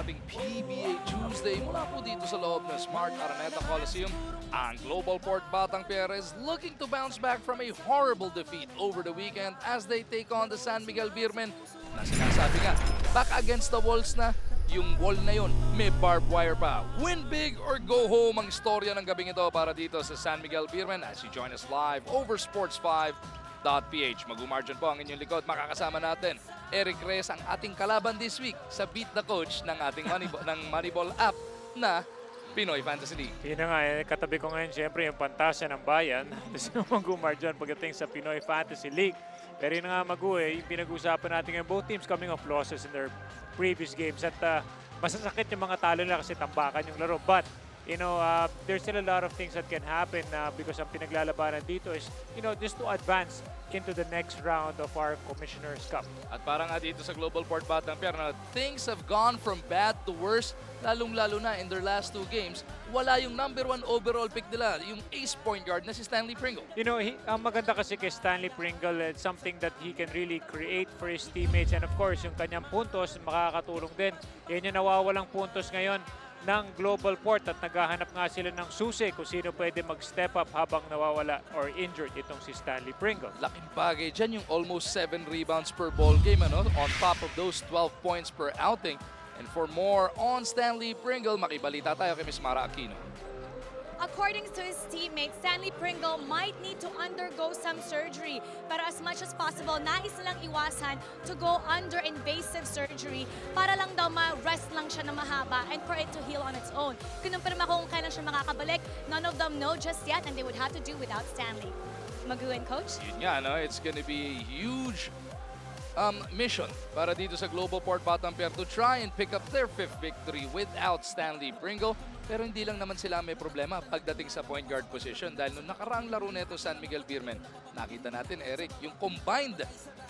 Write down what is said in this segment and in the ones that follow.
ating PBA Tuesday mula po dito sa loob ng Smart Araneta Coliseum. Ang GlobalPort Batang Perez looking to bounce back from a horrible defeat over the weekend as they take on the San Miguel Beermen na sinasabi nga, back against the walls na. Yung wall na yun, may barbed wire pa. Win big or go home ang istorya ng gabing ito para dito sa San Miguel Beermen as you join us live over sports5.ph. Mag-umargin po ang inyong likod. Makakasama natin Eric Reyes, ang ating kalaban this week sa Beat the Coach ng ating Moneyball app na Pinoy Fantasy League. Yun na nga, katabi ko ngayon siyempre yung Pantasya ng Bayan. Tapos yung mag-umargin pagdating sa Pinoy Fantasy League. Pero yun nga yung pinag-usapan natin ngayon, both teams coming off losses in their previous games. At masasakit yung mga talo nila kasi tambakan yung laro. But, you know, there's still a lot of things that can happen because ang pinaglalabanan dito is, you know, just to advance into the next round of our Commissioner's Cup. At parang nga dito sa GlobalPort Batang Perez, things have gone from bad to worse, lalong-lalo na in their last two games. Wala yung #1 overall pick nila, yung ace point guard na si Stanley Pringle. You know, ang maganda kasi kay Stanley Pringle, it's something that he can really create for his teammates. And of course, yung kanyang puntos, makakatulong din. Yan yung nawawalang puntos ngayon ng GlobalPort at naghahanap nga sila ng susi kung sino pwede mag-step up habang nawawala or injured itong si Stanley Pringle. Laking bagay dyan yung almost 7 rebounds per ball game, ano? On top of those 12 points per outing. And for more on Stanley Pringle, makibalita tayo kay Miss Mara Aquino. According to his teammates, Stanley Pringle might need to undergo some surgery. Pero as much as possible, nais nilang iwasan to go under invasive surgery para lang daw ma-rest lang siya na mahaba and for it to heal on its own. Kinumpirma kung kailan siya makakabalik, none of them know just yet and they would have to do without Stanley. Magu and Coach? Yun nga, no? It's gonna be a huge mission para dito sa GlobalPort Batang Perez to try and pick up their 5th victory without Stanley Pringle. Pero hindi lang naman sila may problema pagdating sa point guard position dahil nung nakaraang laro nito San Miguel Beermen, nakita natin, Eric, yung combined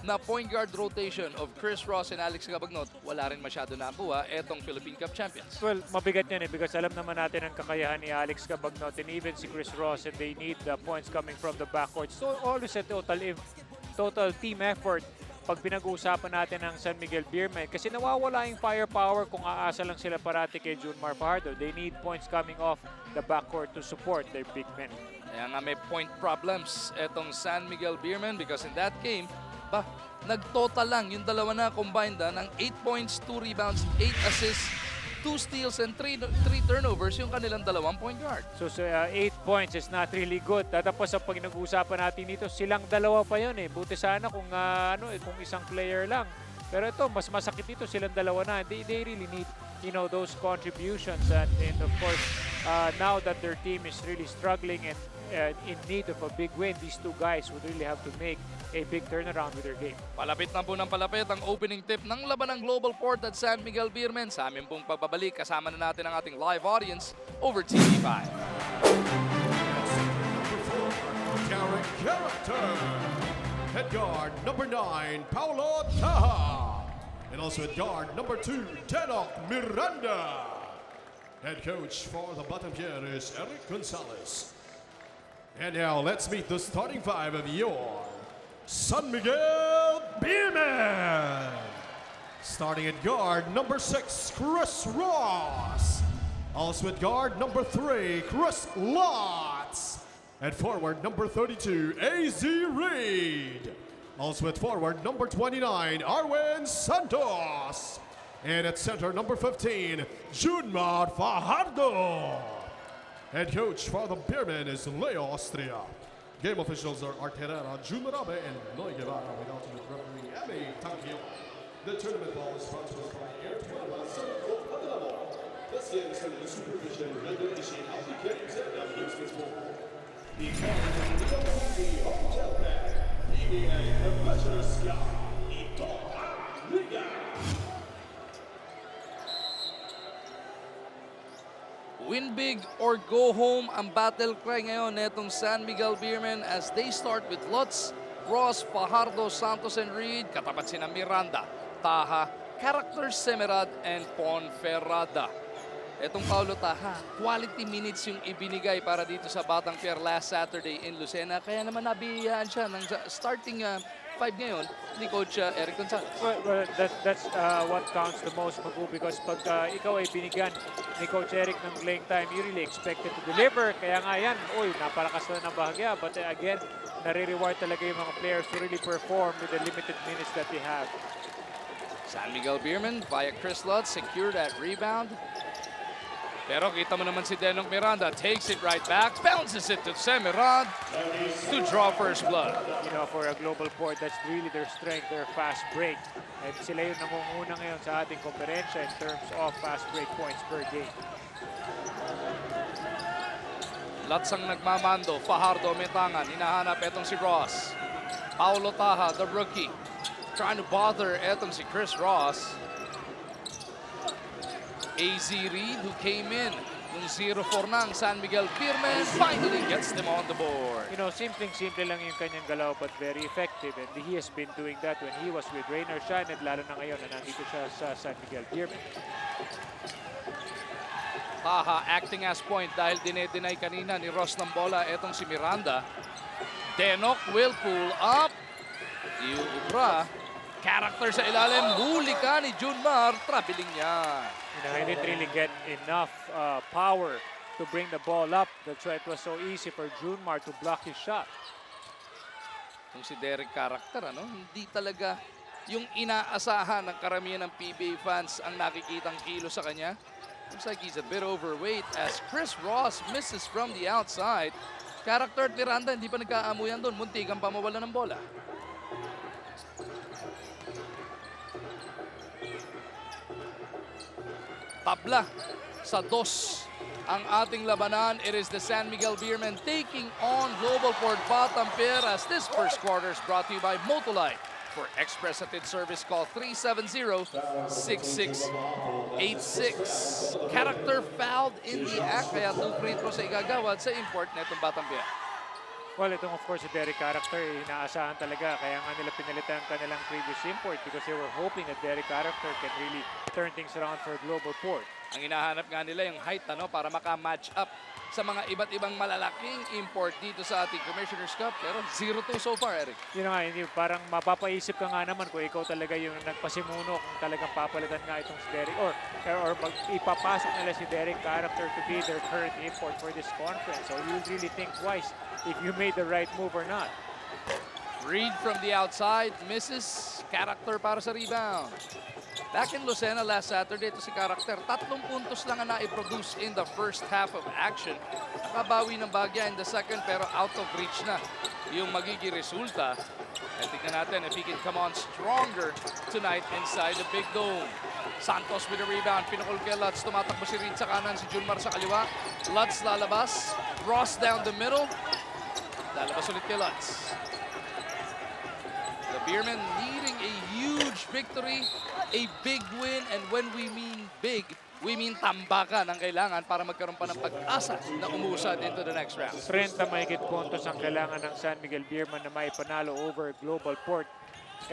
na point guard rotation of Chris Ross and Alex Cabagnot, wala rin masyado nakuha etong Philippine Cup champions. Well, mabigat yan because alam naman natin ang kakayahan ni Alex Cabagnot and even si Chris Ross, and they need the points coming from the backcourt. So always a total team effort pag pinag-uusapan natin ng San Miguel Beermen kasi nawawala yung firepower kung aasa lang sila parati kay Junmar Fajardo. They need points coming off the backcourt to support their big men. Kaya nga may point problems etong San Miguel Beermen because in that game, nag-total lang yung dalawa na combined ng 8 points, 2 rebounds, 8 assists, 2 steals and 3 turnovers yung kanilang dalawang point guard. So 8 points is not really good. Tapos sa pag-nag-uusapan natin dito, silang dalawa pa yun eh. Buti sana kung kung isang player lang. Pero ito, mas masakit dito, silang dalawa na. They really need, you know, those contributions. And of course, now that their team is really struggling and in need of a big win, these two guys would really have to make a big turnaround with their game. Palapit na po ng palapit ang opening tip ng laban ng GlobalPort at San Miguel Beermen. Sa amin pong pagbabalik, kasama na natin ang ating live audience over TV5. Character. Head guard number 9, Paulo Taha. And also at guard number 2, Denok Miranda. Head coach for the Batang Perez is Eric Gonzalez. And now let's meet the starting 5 of your San Miguel Beermen. Starting at guard number 6, Chris Ross. Also at guard number 3, Chris Lotz. At forward number 32, AZ Reed. Also at forward number 29, Arwen Santos. And at center number 15, Junmar Fajardo. Head coach for the Beermen is Leo Austria. Game officials are Art Herrera, Jun Marabe, and Noy Guevara, with alternate referee Amy Tangio. The tournament ball is brought to us by Airtel Circle Padanamo. This game is under the supervision and regulation of the Games and Amusements Board. The the Hotel Bag, PBA Commissioner's Cup, ito ang Liga. Win big or go home ang battle cry ngayon netong San Miguel Beermen as they start with Lutz, Ross, Fajardo, Santos, and Reed. Katapat sina Miranda, Taha, Character Semerad, and Ponferrada. Etong Paulo Taha, quality minutes yung ibinigay para dito sa Batang Perez last Saturday in Lucena. Kaya naman nabiyayaan siya ng starting 5 ngayon ni Coach Eric Gonzalez. Well, that's what counts the most, Magu, because pag ikaw ay binigyan ni Coach Eric ng playing time, you really expect it to deliver. Kaya nga yan, napalakas na ng bahagya. But again, nare-reward talaga yung mga players to really perform with the limited minutes that they have. San Miguel Beerman via Chris Lutz secured that rebound. Pero kita mo naman si Denok Miranda, takes it right back, bounces it to Semirad to draw first blood. You know, for a GlobalPort, that's really their strength, their fast break. And sila yung nangunguna ngayon sa ating komperensya in terms of fast break points per game. Lutz ang nagmamando, Fajardo may tangan, hinahanap etong si Ross. Paulo Taha, the rookie, trying to bother etong si Chris Ross. AZ Reed, who came in yung 0-4 ng San Miguel Beerman, finally gets them on the board. You know, simpleng-simple lang yung kanyang galaw but very effective, and he has been doing that when he was with Rainer Shine at lalo na ngayon na nandito siya sa San Miguel Beerman. Taha acting as point dahil dinedeny kanina ni Ross ng bola etong si Miranda. Denok will pull up. Iubra. Character sa ilalim. Huli ka ni Junmar. Traveling niya. You know, he didn't really get enough power to bring the ball up. That's why it was so easy for Junmar to block his shot. Kung si Derek Character, hindi talaga yung inaasahan ng karamihan ng PBA fans ang nakikitang kilo sa kanya. Looks like he's a bit overweight as Chris Ross misses from the outside. Character at Miranda, hindi pa nagkaamuyan doon. Muntik ang pamawala ng bola. Tabla sa 2 ang ating labanan. It is the San Miguel Beerman taking on GlobalPort bottom pair as this first quarter is brought to you by Motolite. For express atid service, call 370-6686. Character fouled in the act, kaya 2 free throws ay igagawad sa import netong batang pair. Well, itong of course si Derek Character, inaasahan talaga. Kaya nga nila pinalitan ang kanilang previous import because they were hoping that Derek Character can really turn things around for GlobalPort. Ang hinahanap nga nila yung height para maka-match up sa mga iba't ibang malalaking import dito sa ating Commissioner's Cup. Pero 0-2 so far, Eric. Yun nga, parang mapapaisip ka nga naman kung ikaw talaga yung nagpasimuno kung talagang papalitan nga itong si Derek or ipapasok nila si Derek Character to be their current import for this conference. So you really think twice if you made the right move or not. Reed from the outside, misses. Character para sa rebound. Back in Lucena last Saturday, ito si Character. 3 puntos lang ang na-produce in the first half of action. Nakabawi ng bagya in the second pero out of reach na yung magiging resulta. And tignan natin if he can come on stronger tonight inside the big dome. Santos with a rebound. Pinakul kay Lutz. Tumatakbo si Reed sa kanan. Si Junmar sa kaliwa. Lutz lalabas. Ross down the middle. Lalabas ulit kay Lutz. The Beerman needing a huge victory, a big win, and when we mean big, we mean tambakan ang kailangan para magkaroon pa ng pag-asa na umusad into the next round. 30 mahigit puntos ang kailangan ng San Miguel Beerman na maipanalo over GlobalPort.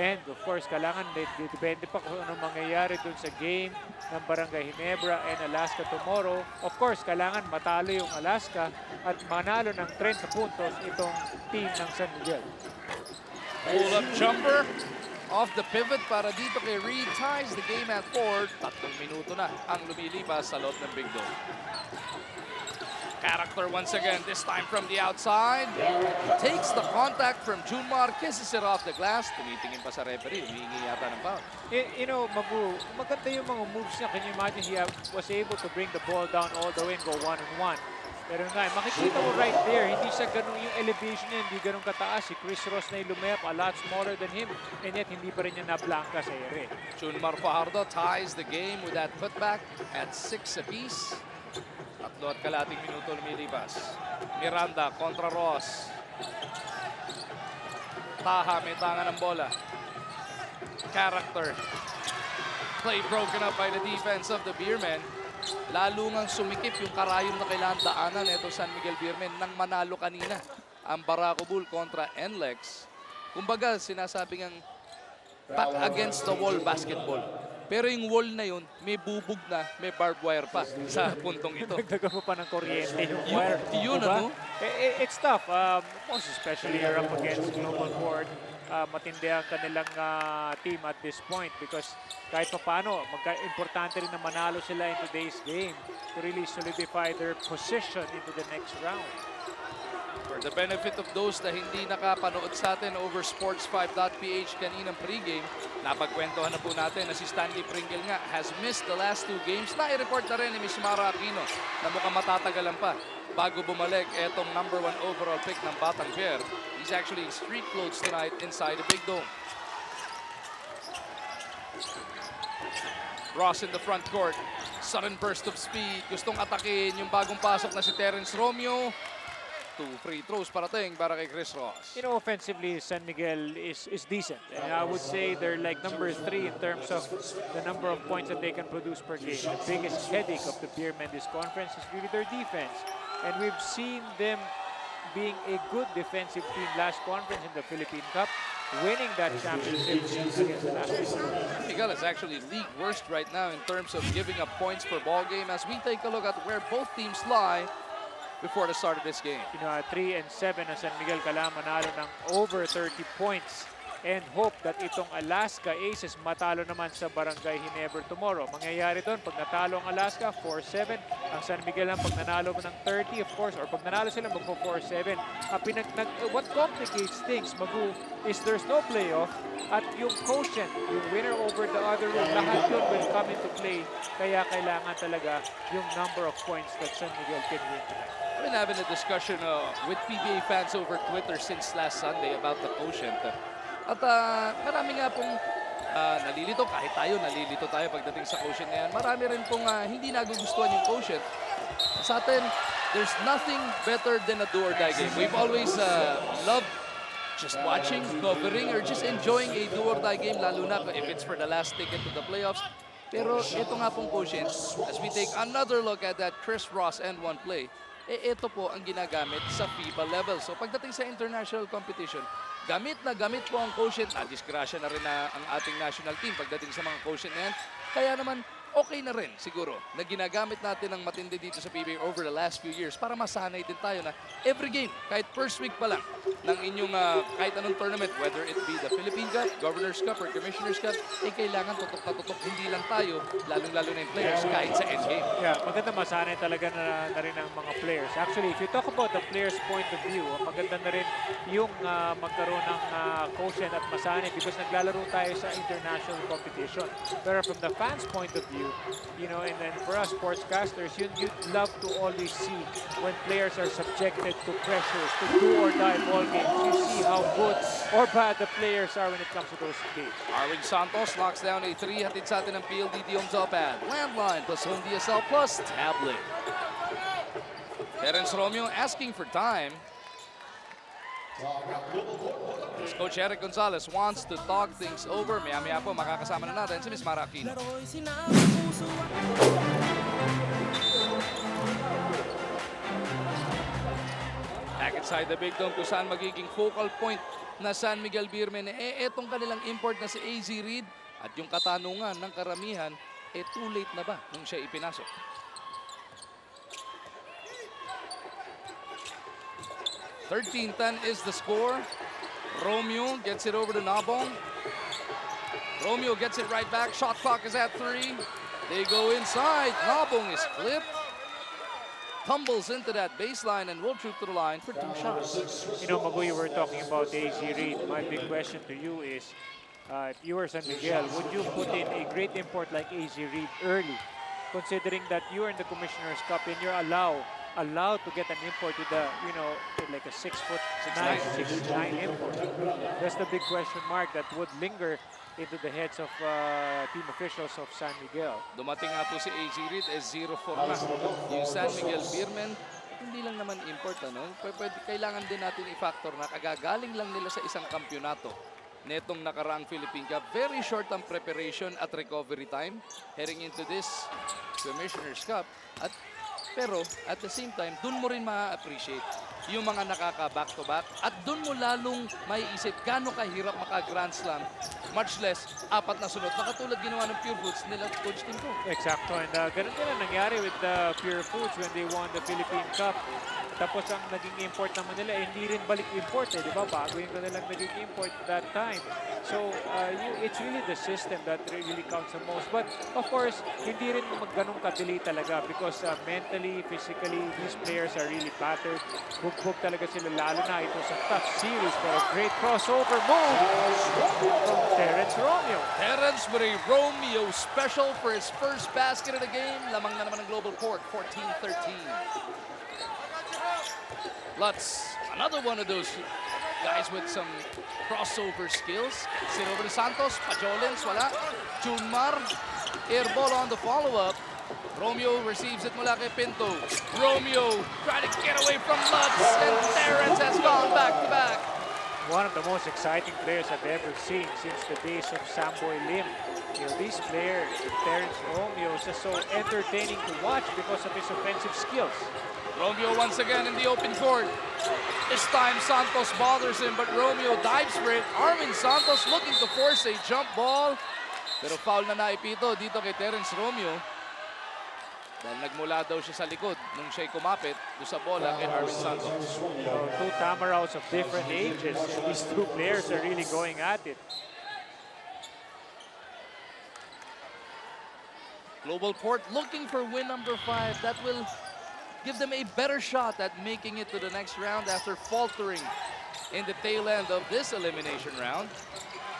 And of course, kailangan depende pa kung anong mangyayari dun sa game ng Barangay Ginebra and Alaska tomorrow. Of course, kailangan matalo yung Alaska at manalo ng 30 puntos itong team ng San Miguel. Pull-up jumper off the pivot para dito kay Reed. Ties the game at 4. 3 minuto na ang lumilipas sa loob ng Big Dome. Character once again, this time from the outside. Takes the contact from Junmar, kisses it off the glass. Tumitingin pa sa referee, humingi yata ng foul. You know, Magu, maganda yung mga moves niya. Can you imagine he was able to bring the ball down all the way and go one-on-one. Pero nga, makikita mo right there, hindi siya ganun yung elevation niya, hindi ganun kataas. Si Chris Ross na yung lumayap, a lot smaller than him, and yet hindi pa rin niya nablanka sa ere. Junmar Fajardo ties the game with that putback at 6 apiece. 3 at kalating minuto lumilipas. Miranda kontra Ross. Taha may tangan ng bola. Character. Play broken up by the defense of the Beermen. Lalo ngang sumikip yung karayom na kailangan daanan ito San Miguel Beerman nang manalo kanina ang Barako Bull kontra NLEX. Kumbaga sinasabi ngang back against the wall basketball. Pero yung wall na yun, may bubog na, may barbed wire pa sa puntong ito. Nagdagan mo pa ng kuryente yung wire. Yun diba? ano? It's tough, most especially you're up against GlobalPort. matindi ang kanilang team at this point because kahit pa paano, importante rin na manalo sila in today's game to really solidify their position into the next round. For the benefit of those na hindi nakapanood sa atin over sports5.ph kaninang pregame, napagkwentuhan na po natin na si Stanley Pringle nga has missed the last 2 games. Na-report na rin ni Miss Mara Aquino na mukhang matatagalan pa bago bumalik etong number 1 overall pick ng Batang Pier. He's actually in street clothes tonight inside the Big Dome. Ross in the front court. Sudden burst of speed. Gustong atakin yung bagong pasok na si Terence Romeo. 2 free throws parating para kay Chris Ross. You know, offensively, San Miguel is decent. And I would say they're like number 3 in terms of the number of points that they can produce per game. The biggest headache of the Beermen this conference is really their defense. And we've seen them being a good defensive team last conference in the Philippine Cup, winning that championship against the last team. Miguel is actually league worst right now in terms of giving up points per ball game as we take a look at where both teams lie before the start of this game. You know, 3-7 na San Miguel Calama manalo ng over 30 points and hope that itong Alaska Aces matalo naman sa Barangay Ginebra tomorrow. Mangyayari doon, pag natalo ang Alaska, 4-7. Ang San Miguel lang pag nanalo mo ng 30, of course, or pag nanalo sila, magpo-4-7. What complicates things, Magu, is there's no playoff at yung quotient, yung winner over the other room, lahat yun will come into play. Kaya kailangan talaga yung number of points that San Miguel can win tonight. I've been having a discussion with PBA fans over Twitter since last Sunday about the quotient. At marami nga pong nalilito, kahit tayo nalilito tayo pagdating sa quotient na yan. Marami rin pong hindi nagugustuhan yung quotient. Sa atin, there's nothing better than a do-or-die game. We've always loved just watching, covering, or just enjoying a do-or-die game, lalo na if it's for the last ticket to the playoffs. Pero ito nga pong quotient, as we take another look at that Chris Ross and 1 play, ito po ang ginagamit sa FIBA level. So pagdating sa international competition, gamit po ang quotient. Disgrasya na rin ang ating national team pagdating sa mga quotient na yan. Kaya naman, okay na rin siguro na ginagamit natin ng matindi dito sa PBA over the last few years para masanay din tayo na every game, kahit first week pa lang ng inyong kahit anong tournament, whether it be the Philippine Cup, Governor's Cup, or Commissioner's Cup, kailangan tutok na tutok, hindi lang tayo, lalong-lalo na yung players kahit sa endgame. Yeah, maganda masanay talaga na rin ang mga players. Actually, if you talk about the players' point of view, maganda na rin yung magkaroon ng quotient at masanay because naglalaro tayo sa international competition. Pero from the fans' point of view, you know, and then for us sportscasters, you'd love to always see when players are subjected to pressures, to do-or-die ball games. You see how good or bad the players are when it comes to those games. Arwin Santos locks down a 3, hatid sa atin ng PLDT Homes Up-Ad, landline plus home DSL plus tablet. Terence Romeo asking for time. As Coach Eric Gonzalez wants to talk things over. Maya-maya po makakasama na natin si Miss Mara Aquino. Back inside the Big Dome kung saan magiging focal point na San Miguel Beermen. Etong kanilang import na si AZ Reed at yung katanungan ng karamihan, too late na ba nung siya ipinasok? $13-10 is the score. Romeo gets it over to Nabong. Romeo gets it right back. Shot clock is at 3. They go inside. Nabong is clipped. Tumbles into that baseline and will troop to the line for 2 shots. You know, Magu, you were talking about AZ Reed. My big question to you is, if you were San Miguel, would you put in a great import like AZ Reed early, considering that you're in the Commissioner's Cup and you're allowed to get an import with a, you know, like a 6'9", 6'9" import? That's the big question mark that would linger into the heads of team officials of San Miguel. Dumating nga po si AZ Reed, 0-4 na. Yung San Miguel Beermen, hindi lang naman import, ano? Kailangan din natin i-factor na kagagaling lang nila sa isang kampyonato netong nakaraang Philippine Cup. Very short ang preparation at recovery time heading into this Commissioner's Cup. Pero at the same time, dun mo rin ma-appreciate yung mga nakaka-back-to-back. At doon mo lalong maiisip gano'ng kahirap maka-Grand Slam, much less 4 na sunod. Na katulad ginawa ng Pure Foods nila Coach Tim ko. Exacto. And ganun din ang nangyari with the Pure Foods when they won the Philippine Cup. Tapos ang naging import naman nila, hindi rin balik import eh, di ba? Bago yung kanilang naging import that time. So, it's really the system that really counts the most. But, of course, hindi rin ganun kadali talaga because mentally, physically, these players are really battered. Bug-bug talaga sila, lalo na ito sa tough series. But a great crossover move from Terence Romeo. Terence with a Romeo special for his first basket of the game. Lamang na naman ng GlobalPort, 14-13. Lutz, another one of those guys with some crossover skills. Sit over to Santos, Pajolins, wala. Junmar, air ball on the follow-up. Romeo receives it mula kay Pinto. Romeo trying to get away from Lutz, and Terence has gone back-to-back. One of the most exciting players I've ever seen since the days of Samboy Lim. You know, these players, Terence Romeo, is just so entertaining to watch because of his offensive skills. Romeo once again in the open court. This time Santos bothers him, but Romeo dives for it. Armin Santos looking to force a jump ball. Pero foul na naipito dito kay Terence Romeo. Dahil nagmula daw siya sa likod nung siya'y kumapit doon sa bola kay Armin Santos. So, two Tamarouts of different ages. These two players are really going at it. GlobalPort looking for win number 5. That will give them a better shot at making it to the next round after faltering in the tail end of this elimination round.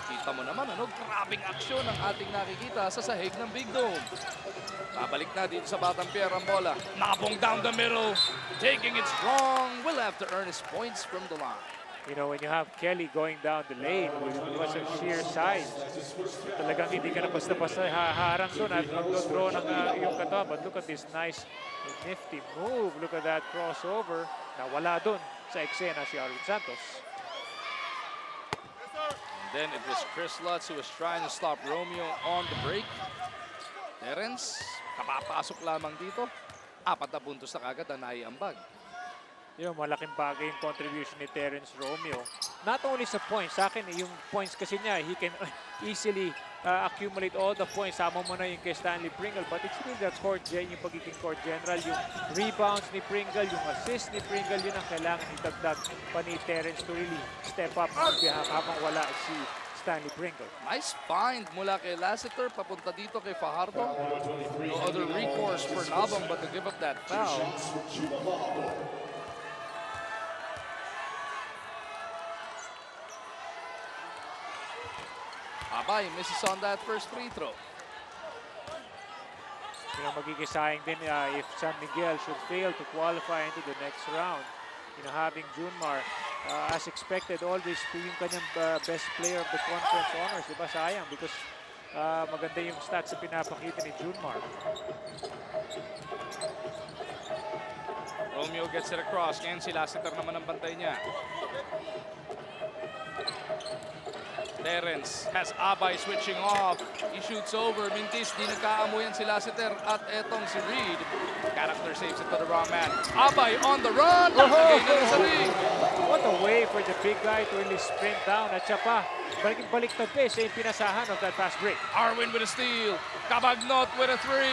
Kita mo naman, grabing aksyon ang ating nakikita sa sahig ng Big Dome. Babalik na dito sa Batang Pier ang bola. Nabong down the middle, taking it strong. Will have to earn his points from the line. You know, when you have Kelly going down the lane with some sheer size, talagang hindi ka na basta-basta haharang doon at mag-draw ng iyong katawan. But look at this nice, nifty move. Look at that crossover na wala doon sa eksena si Arvin Santos. And then it was Chris Lutz who was trying to stop Romeo on the break. Terence, kapapasok lamang dito. 4 na puntos na kagad ang naiambag. Yung malaking bagay yung contribution ni Terence Romeo. Not only sa points, sa akin yung points kasi niya, he can easily accumulate all the points. Sama mo na yung kay Stanley Pringle, but it's really the court gen, yung pagiging court general, yung rebounds ni Pringle, yung assist ni Pringle, yun ang kailangan itagdag pa ni Terence to really step up on behalf habang wala si Stanley Pringle. Nice find mula kay Lassiter, papunta dito kay Fajardo. No other recourse for Nabang but to give up that foul. Abay misses on that first free throw. You know, magiging din if San Miguel should fail to qualify into the next round. You know, having Junmar, as expected, always yung kanyang best player of the conference honors. Diba sayang? Because maganda yung stats na pinapakita ni Junmar. Romeo gets it across. Ngayon si Lassiter naman ang bantay niya. Terence has Abay switching off. He shoots over. Mintis, di nagkaamuyan si Lassiter. At etong si Reed. Character saves it to the wrong man. Abay on the run. Nakagay na rin sa ring. What a way for the big guy to really sprint down. At siya pa, balik-baliktad pa sa pinasahan of that fast break. Arwin with a steal. Cabagnot with a 3.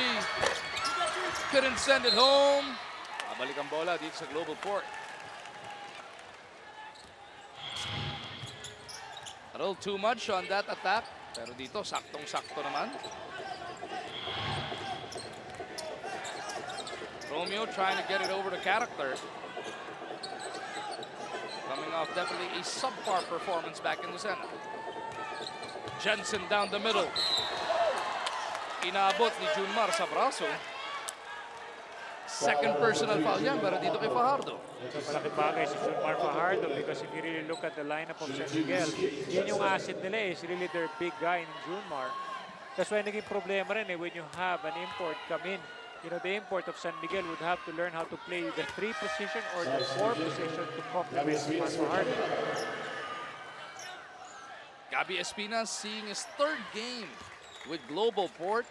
Couldn't send it home. Babalik ang bola dito sa GlobalPort. A little too much on that attack. Pero dito, saktong-sakto naman. Romeo trying to get it over to Character. Coming off definitely a subpar performance back in the center. Jensen down the middle. Inaabot ni Junmar sa braso. Second personal foul yan, pero dito kay Fajardo. Malaking bagay si Junmar Fajardo because if you really look at the lineup of San Miguel, yun yung asset nila is really their big guy in Junmar. That's why naging problema rin when you have an import come in. You know, the import of San Miguel would have to learn how to play the 3 position or the 4 position to complement Junmar Fajardo. Gabby Espinas seeing his 3rd game with GlobalPort.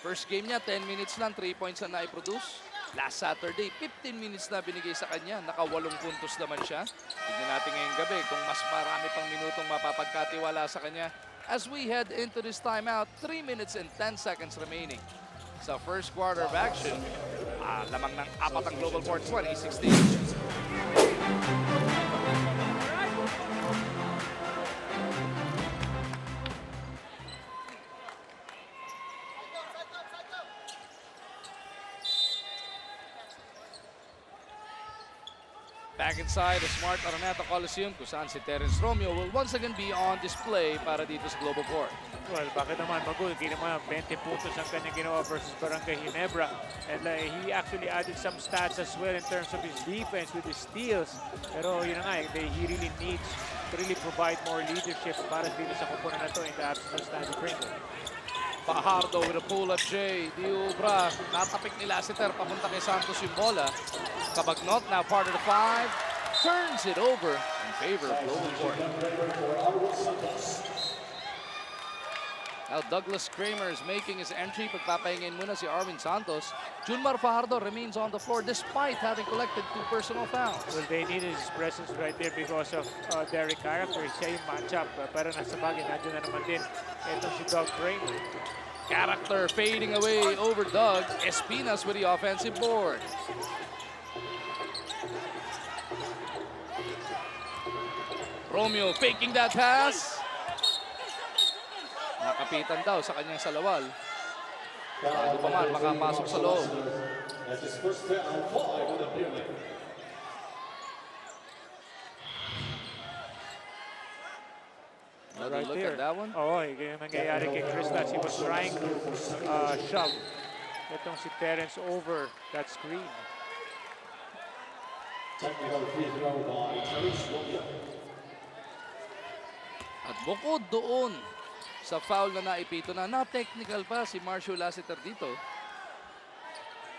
First game niya, 10 minutes lang, 3 points na naiproduce. Last Saturday, 15 minutes na binigay sa kanya. Naka 8 puntos naman siya. Tignan natin ngayong gabi kung mas marami pang minutong mapapagkatiwala sa kanya as we head into this timeout. 3 minutes and 10 seconds remaining sa first quarter of action. Lamang ng 4 ang GlobalPort 2016. Back inside the Smart Araneta Coliseum kung saan si Terence Romeo will once again be on display para dito sa GlobalPort. Well, bakit naman Magul? Hindi naman 20 puntos ang kanyang ginawa versus Barangay Ginebra. And he actually added some stats as well in terms of his defense with his steals. Pero yun na nga, he really needs to really provide more leadership para dito sa kupunan na to in the absence of Stanley Pringle. Fajardo with a pull-up J. Diubra, natapik ni Lassiter, papunta kay Santos yung bola. Cabagnot, now part of the 5, turns it over in favor of GlobalPort. Now Douglas Kramer is making his entry. Pagpapahingin muna si Arvin Santos. Junmar Fajardo remains on the floor despite having collected 2 personal fouls. Well, they needed his presence right there because of their character. Siya yung matchup. Pero nasa bagay, nandiyan na naman din. Ito si Doug Kramer. Character fading away over Doug. Espinas with the offensive board. Romeo faking that pass. Nakapitan daw sa kanyang salawal. Bago pa man makapasok sa loob. That's his first foul, 5 on the period. Another Right look there. at that one. Oo, yung nangyayari kay Cristas. He was trying to shove itong si Terence over that screen. Technical free throw by Terence Romeo. At bukod doon sa foul na naipito na technical pa si Marshall Lassiter dito.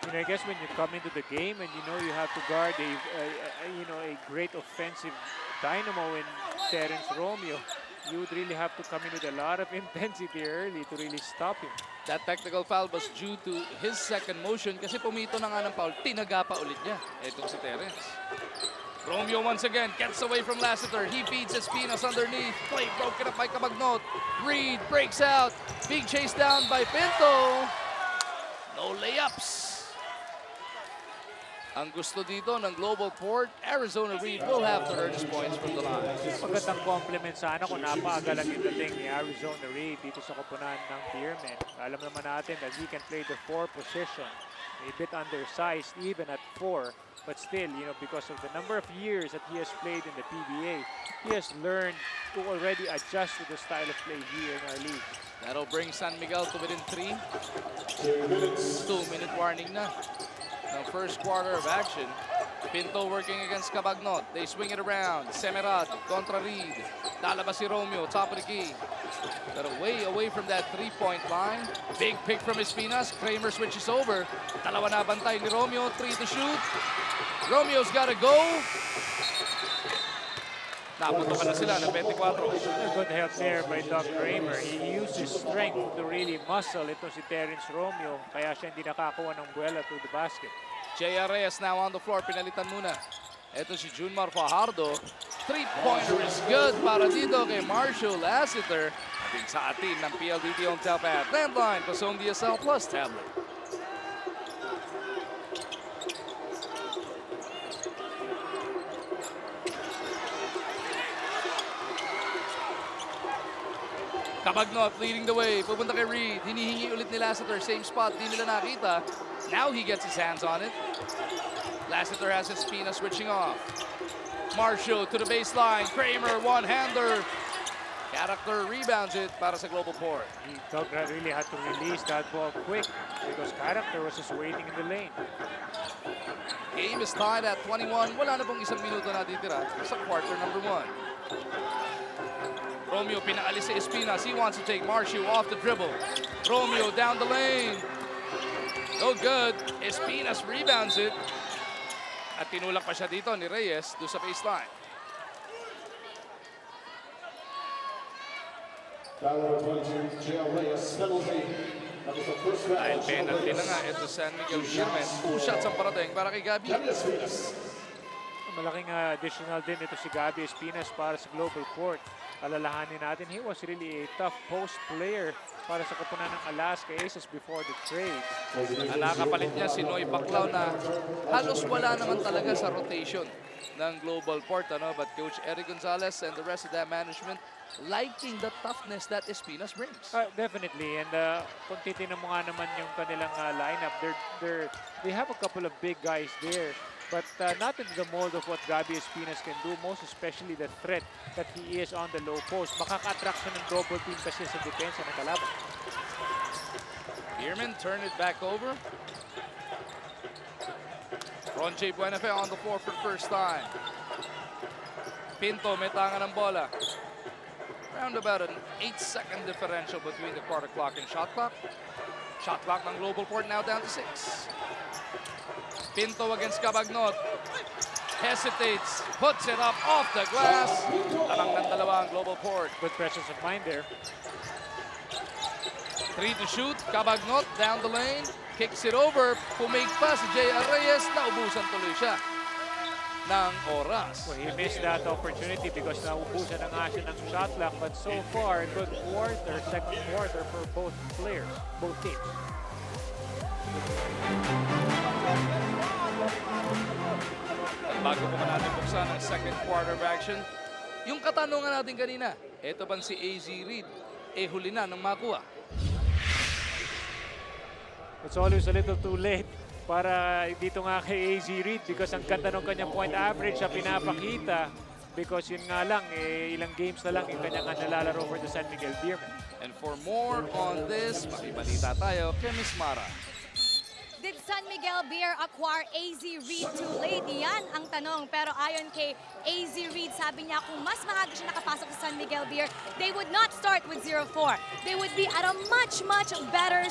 You know, I guess when you come into the game and you know you have to guard a great offensive dynamo in Terence Romeo, you would really have to come in with a lot of intensity early to really stop him. That technical foul was due to his second motion kasi pumito na nga ng foul, tinaga pa ulit niya. Etong si Terence. Romeo once again gets away from Lassiter. He feeds Espinas underneath. Play broken up by Cabagnot. Reed breaks out. Being chased down by Pinto. No layups. Ang gusto dito ng GlobalPort, Arizona Reed will have to earn his points from the line. Magandang compliment sana kung napaagal ang dating ni Arizona Reed dito sa koponan ng Pierman. Alam naman natin that he can play the 4 position. A bit undersized even at 4. But still, you know, because of the number of years that he has played in the PBA, he has learned to already adjust to the style of play here in our league. That'll bring San Miguel to within 3. 2 minutes. 2-minute warning na. Ng first quarter of action. Pinto working against Cabagnot. They swing it around. Semerad contra Reed. Lalabas si Romeo, top of the key. Pero way away from that 3-point line. Big pick from Espinas. Kramer switches over. Dalawa na bantay ni Romeo. 3 to shoot. Romeo's got to go. Naputokan na sila ng 24. Good help there by Doug Kramer. He used his strength to really muscle ito si Terence Romeo. Kaya siya hindi nakakuha ng buwela to the basket. J.R. Reyes now on the floor. Pinalitan muna. Ito si Junmar Fajardo. 3-pointer is good para dito kay Marshall Lassiter. Ating sa atin ng PLDT on top at landline. Pasong DSL Plus tablet. Cabagnot leading the way. Pupunta kay Reed. Hinihingi ulit ni Lassiter. Same spot. Di nila nakita. Now he gets his hands on it. Lassiter has his Espina switching off. Marshall to the baseline. Kramer, one-hander. Character rebounds it para sa GlobalPort. Doug really had to release that ball quick because Character was just waiting in the lane. Game is tied at 21. Wala na pong isang minuto na ditira sa quarter number 1. Romeo pinaalis si Espinas. He wants to take Marshall off the dribble. Romeo down the lane. No good. Espinas rebounds it. At tinulak pa siya dito ni Reyes doon sa baseline. Foul number 22, J.R. Reyes, penalty. Dahil penalty na nga ito San Miguel Birmen. 2 shots ang parating para kay Gabi. Malaking additional din ito si Gabi Espinas para sa GlobalPort. Alalahanin natin, he was really a tough post player para sa koponan ng Alaska Aces before the trade. Ang nakapalit niya si Noy Baclao na halos wala naman talaga sa rotation ng GlobalPort. But Coach Eric Gonzalez and the rest of that management liking the toughness that Espinas brings. Definitely, and kung titignan mo nga naman yung kanilang lineup, they have a couple of big guys there. But not in the mold of what Gabi Espinas can do, most especially the threat that he is on the low post. Makaka-attract siya ng double team kasi sa depensa ng kalaban. Bierman turn it back over. Ronjay Buenafe on the floor for the first time. Pinto may tanga ng bola. Around about an 8-second differential between the quarter clock and shot clock. Shot clock ng GlobalPort now down to 6. Pinto against Cabagnot. Hesitates, puts it up off the glass. Lamang ng dalawa ang GlobalPort. Good presence of mind there. 3 to shoot. Cabagnot down the lane. Kicks it over. Pumig pa si Jay Reyes. Naubusan tuloy siya ng oras. Well, he missed that opportunity because naubusan na nga siya ng shot clock. But so far, good quarter, second quarter for both players, both teams. Bago pa man natin buksan ang second quarter of action, yung katanungan natin kanina, eto bang si AZ Reed, huli na ng makuha? It's always a little too late para dito nga kay AZ Reed because ang ganda ng kanyang point average sa pinapakita because yun nga lang, ilang games na lang yung kanyang nalalaro for the San Miguel Beermen. And for more on this, makibalita tayo kay Miss Mara. Did San Miguel Beer acquire AZ Reed too late? Yan ang tanong. Pero ayon kay AZ Reed, sabi niya kung mas maaga siya nakapasok sa San Miguel Beer, they would not start with 0-4. They would be at a much better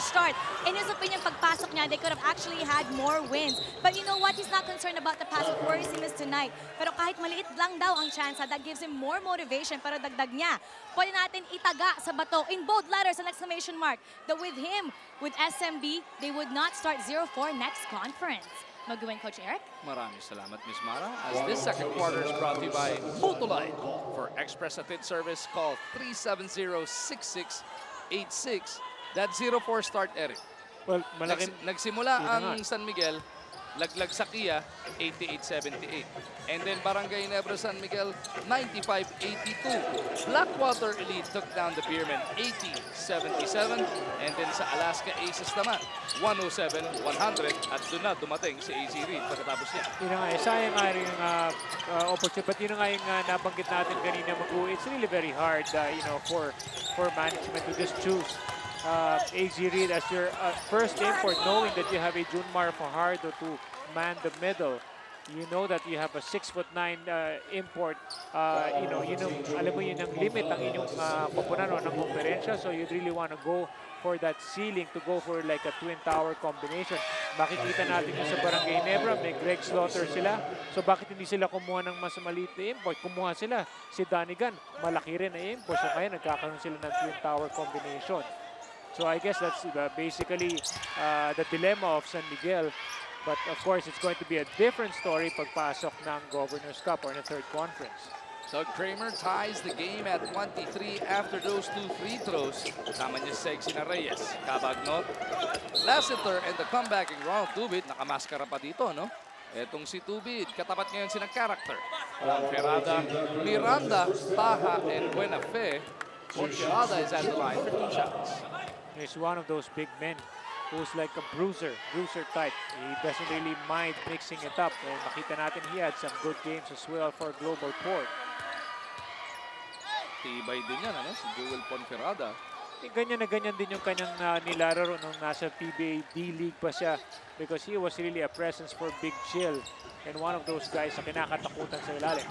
start. In his opinion, pagpasok niya, they could have actually had more wins. But you know what? He's not concerned about the past. What worries him is tonight. Pero kahit maliit lang daw ang chance, that gives him more motivation. Pero dagdag niya, pwede natin itaga sa bato in bold letters an exclamation mark that with him, with SMB, they would not start 0-4 next conference. Mag-win, Coach Eric? Maraming salamat, Miss Mara. As this second quarter is brought to you by Motolite. For Express Atid service, call 370-6686. That 0-4 start, Eric. Well, malaking... Nagsimula ang San Miguel, laglag sa Kia, 88-78. And then Barangay Nebra San Miguel, 95-82. Blackwater Elite took down the Beermen, 80-77. And then sa Alaska Aces naman, 107-100. At doon na dumating si AZ Reed pagkatapos niya. Yun na nga, sayang nga rin yung opportunity. But yun na nga yung nabanggit natin kanina, Magu. It's really very hard, for management to just choose AZ Reed as your first import, knowing that you have a Junmar Fajardo to man the middle. You know that you have a 6'9" import. Alam mo yun ang limit ng inyong koponan ng komperensya. So you really want to go for that ceiling, to go for like a twin tower combination. Makikita natin yung sa Barangay Nebra, may Greg Slaughter sila. So bakit hindi sila kumuha ng mas maliit na import? Kumuha sila si Danigan, malaki rin na import. So kaya nagkakaroon sila ng twin tower combination. So I guess that's basically the dilemma of San Miguel. But of course, it's going to be a different story pagpasok ng Governor's Cup or in the third conference. Doug Kramer ties the game at 23 after those 2 free throws. Kasama niya si Reyes, Cabagnot, Lassiter, and the comebacking Ronald Tubid. Nakamaskara pa dito, no? Etong si Tubid, katapat ngayon si ng character. Ferrada, Miranda, Taha, and Buenafe. Ferrada is at the line for 2 shots. He's one of those big men who's like a bruiser type. He doesn't really mind mixing it up. And makita natin he had some good games as well for GlobalPort. Tibay din yan, ano? Si Joel Ponferrada. Ganyan na ganyan din yung kanyang nilalaro nung nasa PBA D-League pa siya because he was really a presence for Big Chill and one of those guys na kinakatakutan sa ilalim.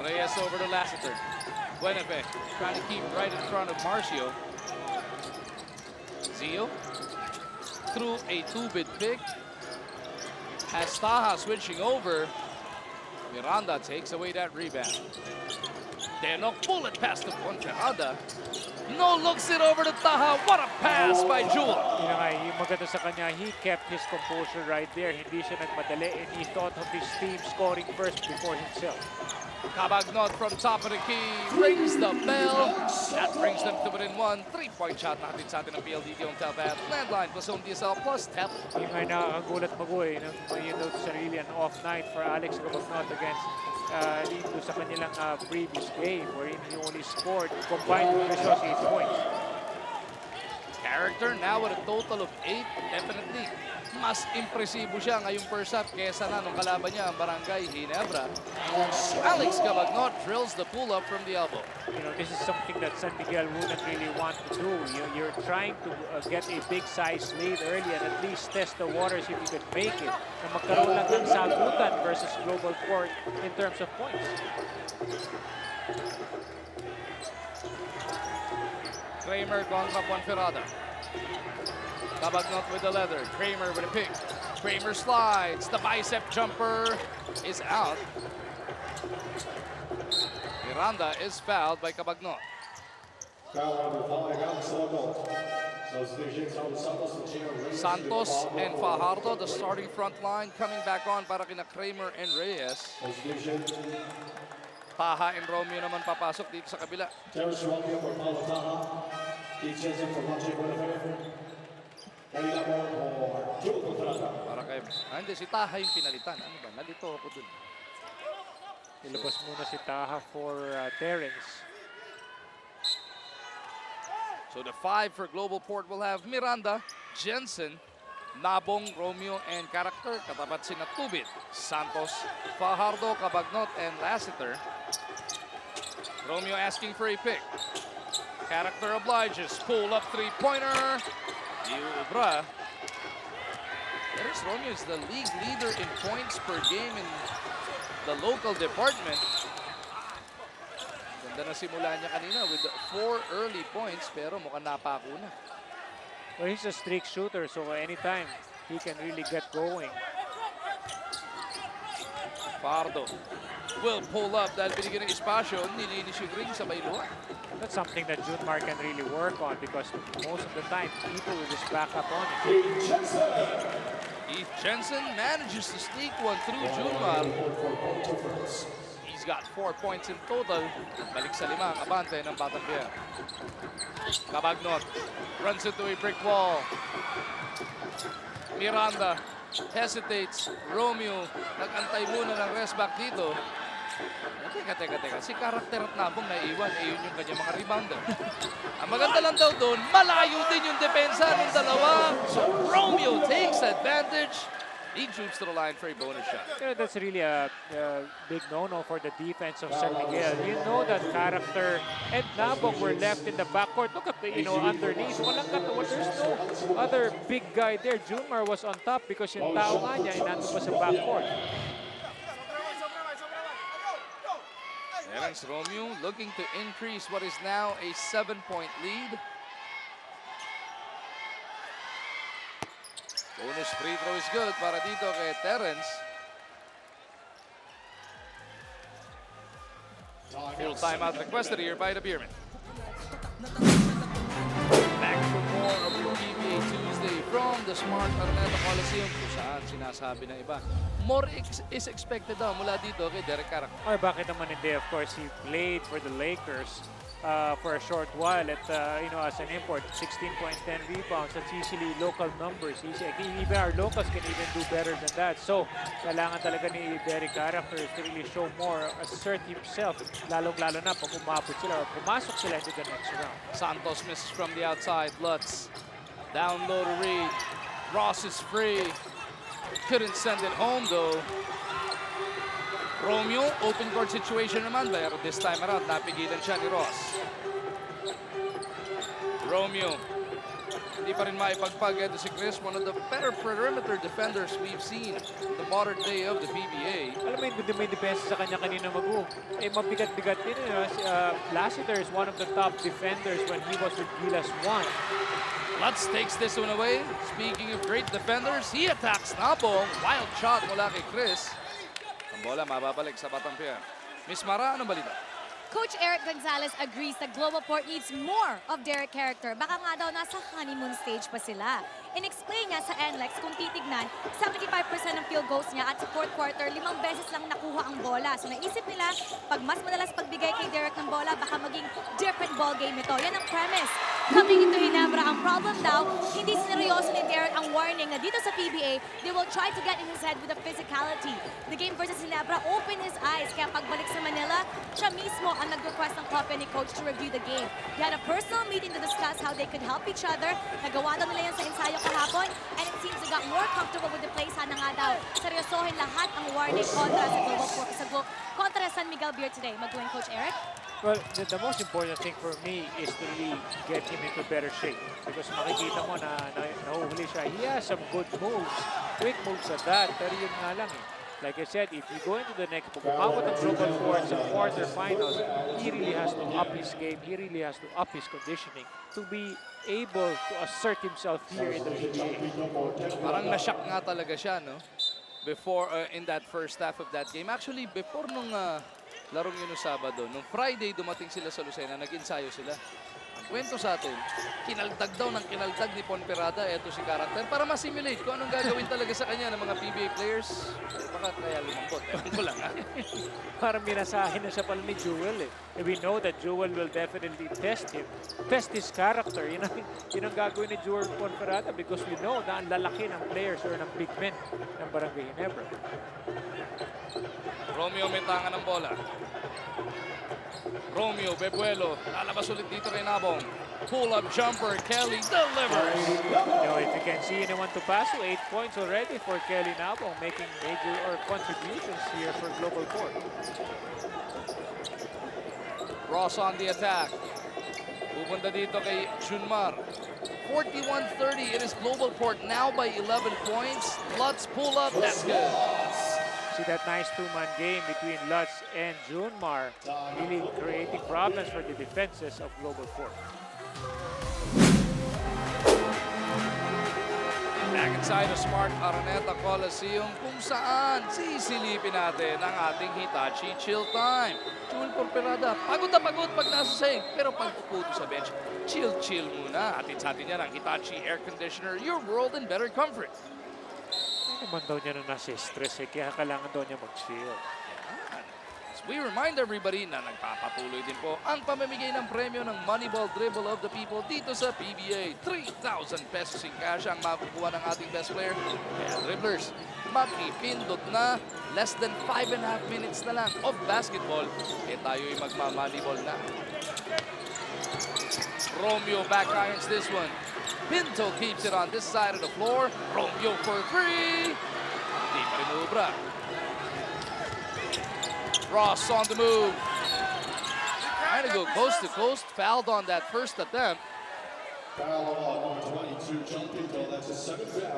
Reyes over to Lassiter. Buenafe trying to keep right in front of Marcio. Zio through a 2-bit pick. Has Taha switching over. Miranda takes away that rebound. Denok bullet past the Ponferrada. No looks it over to Taha. What a pass by Jewel. Yun na nga, yung maganda sa kanya, he kept his composure right there. Hindi siya nagmadali and he thought of his team scoring first before himself. Cabagnot from top of the key rings the bell. That brings them to within one. 3-point shot natin sa atin ng PLDT on Telpat. Landline plus home DSL plus Tel. Yung nga nakakagulat maguwi nang yun daw sarili an off night for Alex Cabagnot against dito sa kanilang previous game wherein he only scored combined with Rizos 8 points. Character now with a total of 8. Definitely mas impresibo siya ngayong first half kesa na nung kalaban niya ang Barangay Ginebra. Alex Cabagnot drills the pull-up from the elbow. You know, this is something that San Miguel wouldn't really want to do. You're trying to get a big size lead early and at least test the waters if you could make it. Na magkaroon lang ng sagutan versus GlobalPort in terms of points. Kramer contra Ponferrada. Cabagnot with the leather. Kramer with a pick. Kramer slides. The bicep jumper is out. Miranda is fouled by Cabagnot. Santos and Fajardo, the starting front line, coming back on para kina Kramer and Reyes. Taha and Romeo naman papasok dito sa kabila. Para kay... hindi, si Taha yung pinalitan. Ano ba? Nalito ako dun. Ilabas muna si Taha for Terrence. So the 5 for GlobalPort will have Miranda, Jensen, Nabong, Romeo, and Character. Katapat sina Tubit, Santos, Fajardo, Cabagnot, and Lassiter. Romeo asking for a pick. Character obliges. Pull up three-pointer. Ubra. There's Romeo is the league leader in points per game in the local department. Ganda na simula niya kanina with 4 early points pero mukhang napako na. Well, he's a streak shooter, so anytime he can really get going. Pardo will pull up dahil binigyan ng espasyo. Nilinis yung ring sa Bailuan. That's something that Junmar can really work on because most of the time people will just back up on it. Heath Jensen manages to sneak one through Junmar. He's got 4 points in total. Balik sa 5 ang abante ng Batangger. Cabagnot runs into a brick wall. Miranda hesitates. Romeo nag-antay muna ng rest back dito. Teka. Si Character at Nabong naiiwan. Yun yung kanyang mga rebounder. Ang maganda lang daw doon, malayo din yung depensa ng dalawa. So Romeo takes advantage. He shoots to the line for a bonus shot. Yeah, that's really a big no-no for the defense of San Miguel. You know that Character and Nabong were left in the backcourt. Look at the, underneath. Walang katuwa. There's no other big guy there. Junmar was on top because yung tao nga niya ay nandun pa sa backcourt. Terence Romeo looking to increase what is now a 7-point lead. Bonus free throw is good para dito kay Terence. Full timeout requested here by the Beerman. Back for more of your PBA Tuesday from the Smart Araneta Coliseum kung saan sinasabi ng iba. More is expected daw mula dito kay Derek Caracol. Or bakit naman hindi? Of course, he played for the Lakers for a short while at, as an import, 16.10 rebounds. That's easily local numbers. Even our locals can even do better than that. So, kailangan talaga ni Derek Caracol to really show more, assert himself, lalong-lalo na pag umabot sila or pumasok sila into the next round. Santos misses from the outside. Lutz down low to Reed. Ross is free. Couldn't send it home though. Romeo, open court situation naman pero this time around napigilan siya ni Ross. Romeo, hindi pa rin maipagpag ito si Chris, one of the better perimeter defenders we've seen the modern day of the PBA. Alam mo yung may depensa sa kanya kanina mag-u. Mabigat-bigat din. Lassiter is one of the top defenders when he was with Gilas 1. Lutz takes this one away. Speaking of great defenders, he attacks Nabong. Wild shot mula kay Chris. Ang bola mababalik sa Batang Pier. Miss Mara, anong balita? Coach Eric Gonzalez agrees that GlobalPort needs more of their character. Baka nga daw nasa honeymoon stage pa sila. In-explain niya sa NLEX kung titignan, 75% ng field goals niya at sa fourth quarter, 5 beses lang nakuha ang bola. So naisip nila, pag mas madalas pagbigay kay Derek ng bola, baka maging different ball game ito. Yan ang premise. Coming into Ginebra, ang problem daw, hindi sineryoso ni Derek ang warning na dito sa PBA, they will try to get in his head with the physicality. The game versus Ginebra opened his eyes, kaya pagbalik sa Manila, siya mismo ang nag-request ng kopya ni coach to review the game. They had a personal meeting to discuss how they could help each other. Nagawa daw nila yan sa ensayo kahapon, and it seems they got more comfortable with the play. Sana nga daw, seryosohin lahat ang warning kontra sa kontra San Miguel Beer today. Mag-win Coach Eric? Well, the most important thing for me is to really get him into better shape. Because makikita mo na nahuhuli siya. He has some good moves, quick moves at that. Pero yun nga lang eh. Like I said, if you go into the next, kung umabot ang GlobalPort sa quarterfinals, he really has to up his game. He really has to up his conditioning to be able to assert himself here in the PBA. Parang na-shock nga talaga siya, no? Before, in that first half of that game. Actually, before nung larong yun no Sabado, nung Friday dumating sila sa Lucena, nag-ensayo sila. Ang kwento sa atin, kinaltag daw ng kinaltag ni Ponferrada, eto si character, para ma-simulate kung anong gagawin talaga sa kanya ng mga PBA players. Baka kaya lumambot, ewan ko lang ha. Parang minasahin na siya pala ni Jewel eh. And we know that Jewel will definitely test him, test his character. Yun ang gagawin ni Jewel Ponferrada because we know na ang lalaki ng players or ng big men ng Barangay Ginebra. Romeo may tangan ng bola. Romeo, Bebuelo, lalabas ulit dito kay Nabong. Pull-up jumper, Kelly delivers. You know, if you can see anyone to pass, 8 points already for Kelly Nabong, making major contributions here for GlobalPort. Ross on the attack. Pupunta dito kay Junmar. 41-30, it is GlobalPort now by 11 points. Lutz pull up, that's good. See that nice two-man game between Lutz and Junmar, really creating problems for the defenses of GlobalPort. Back inside of Smart Araneta Coliseum kung saan sisilipin natin ang ating Hitachi Chill Time. Jewel Ponferrada, pagod na pagod pag nasa sink, pero pag upo sa bench, chill muna. Atin sa atin yan ang Hitachi Air Conditioner, your world in better comfort. Hindi naman daw niya na nasa stress eh, kaya kailangan daw niya mag-chill. As we remind everybody na nagpapatuloy din po ang pamimigay ng premyo ng Moneyball Dribble of the People dito sa PBA. 3,000 pesos in cash ang makukuha ng ating best player. Kaya dribblers, makipindot na less than 5.5 minutes na lang of basketball. Eh tayo'y magma-moneyball na. Romeo backirons this one. Pinto keeps it on this side of the floor. Romeo for 3. Di pa rin ubra. Ross on the move. Trying to go coast to coast. Fouled on that first attempt.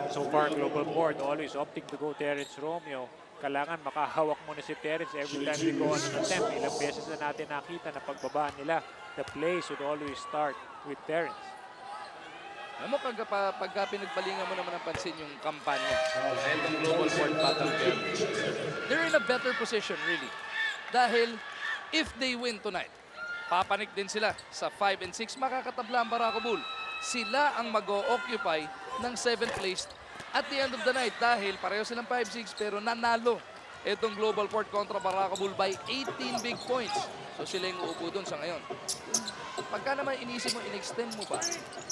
So far, GlobalPort always opting to go Terence Romeo. Kailangan makahawak muna si Terence every time they go on an attempt. Ilang beses na natin nakita na pagbaba nila, the play should always start with Terence. Alam mo, pagka pinagpalingan mo naman ang pansin yung kampanya ng GlobalPort Battlefield, they're in a better position, really. Dahil, if they win tonight, papanik din sila sa 5 and 6, makakatabla ang Barako Bull. Sila ang mag-o-occupy ng 7th place at the end of the night dahil pareho silang 5-6 pero nanalo itong GlobalPort kontra Barako Bull by 18 big points. So sila yung uupo dun sa ngayon. Pagka naman inisip mo, in-extend mo ba,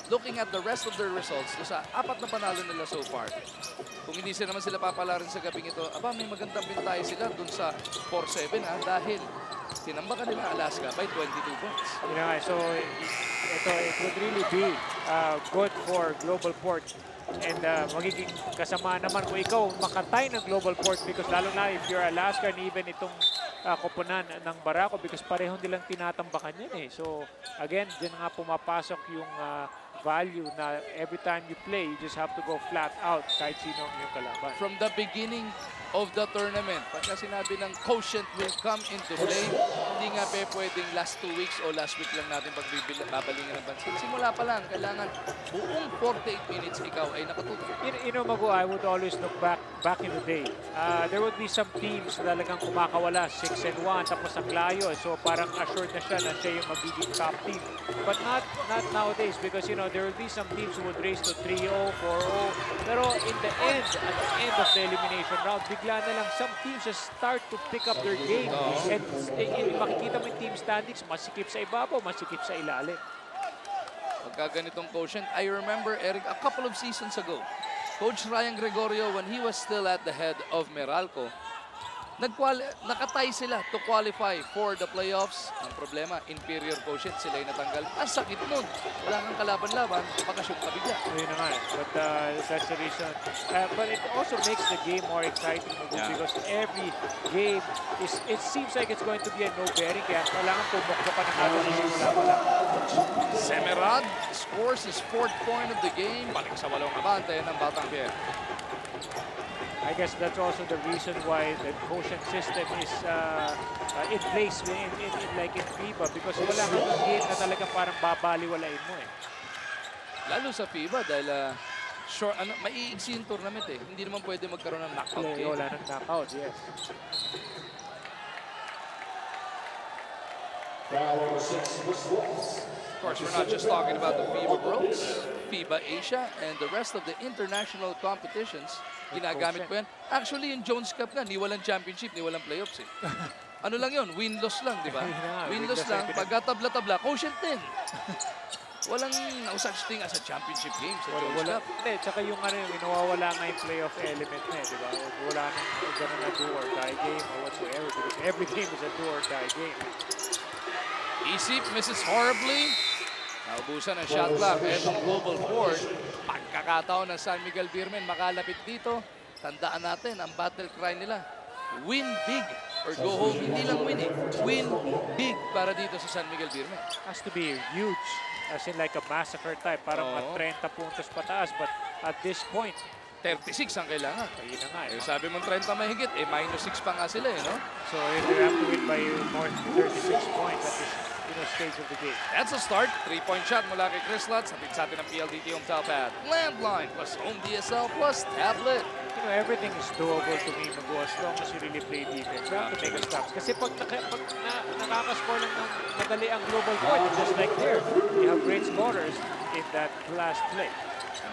looking at the rest of their results, sa 4 na panalo nila so far, kung hindi naman sila papalarin sa gabing ito, aba, may magandang bintahe sila dun sa 4-7 dahil tinambakan nila Alaska by 22 points. Yeah, so it would really be good for GlobalPort. And magiging kasama naman kung ikaw makatay ng GlobalPort because lalo na if you're Alaska and even itong koponan ng Barako because parehong nilang tinatambakan yan eh. So again, dyan nga pumapasok yung value na every time you play, you just have to go flat out kahit sino ang iyong kalaban. From the beginning of the tournament, pagka sinabi ng quotient will come into play, hindi nga pwedeng last 2 weeks o last week lang natin babalingan ng pansin. Simula pa lang, kailangan buong 48 minutes ikaw ay nakatutok. You know, Magu, I would always look back in the day. There would be some teams na talagang kumakawala 6-1 tapos ang layo. So parang assured na siya yung magiging top team. But not nowadays because, you know, there would be some teams who would race to 3-0, 4-0. Pero in the end, at the end of the elimination round, bigla na lang some teams just start to pick up their game. And makikita mo yung team standings, masikip sa ibabaw, masikip sa ilalim. Pagka ganitong quotient, I remember, Eric, a couple of seasons ago, Coach Ryan Gregorio, when he was still at the head of Meralco, nakatay sila to qualify for the playoffs. Ang problema, inferior quotient, sila yung natanggal. Ang sakit nun. Wala kang kalaban-laban, pakashoot ka bigla. Yun na nga eh. But that's the reason. But it also makes the game more exciting because every game, it seems like it's going to be a no-bearing. Kaya kailangan pumakbo pa ng agad sa simula pa lang. Semerad scores his 4th point of the game. Balik sa 8 abante ng Batang Pier. I guess that's also the reason why the quotient system is in place like in FIBA because wala kang game na talaga parang babaliwalain mo eh. Lalo sa FIBA dahil maiigsi yung tournament eh. Hindi naman pwede magkaroon ng knockout game. Wala ng knockout, yes. Of course, we're not just talking about the FIBA Bros, FIBA Asia, and the rest of the international competitions. Ginagamit ko yan. Actually, yung Jones Cup nga, ni walang championship, ni walang playoffs eh. Ano lang yun? Win-loss lang, di ba? Win-loss lang. Pagkatabla-tabla, quotient din. Walang no such thing as a championship game sa Jones Cup. Hindi, tsaka yung nawawala nga yung playoff element na eh, di ba? Wala nang gano'n na do or die game or whatsoever because every game is a do or die game. Isip misses horribly. Naubusan ang shot clock. Etong GlobalPort. Pagkakataon ng San Miguel Beermen makalapit dito. Tandaan natin ang battle cry nila. Win big or go home. Hindi lang win eh. Win big para dito sa San Miguel Beermen. Has to be huge. As in like a massacre type. Parang 30 puntos pataas. But at this point, 36 ang kailangan. ayun na nga eh. Sabi mong 30 mahigit, -6 pa nga sila eh, no? So they have to win by more than 36 points at this stage of the game. That's a start. 3-point shot mula kay Chris Lutz. Hatid sa atin ng PLDT home pad. Landline plus home DSL plus tablet. You know, everything is doable to me, Magu, as long as you really play defense. You have to make a stop. Kasi pag nakakascore lang ng madali ang GlobalPort, just like there, you have great scorers in that last play.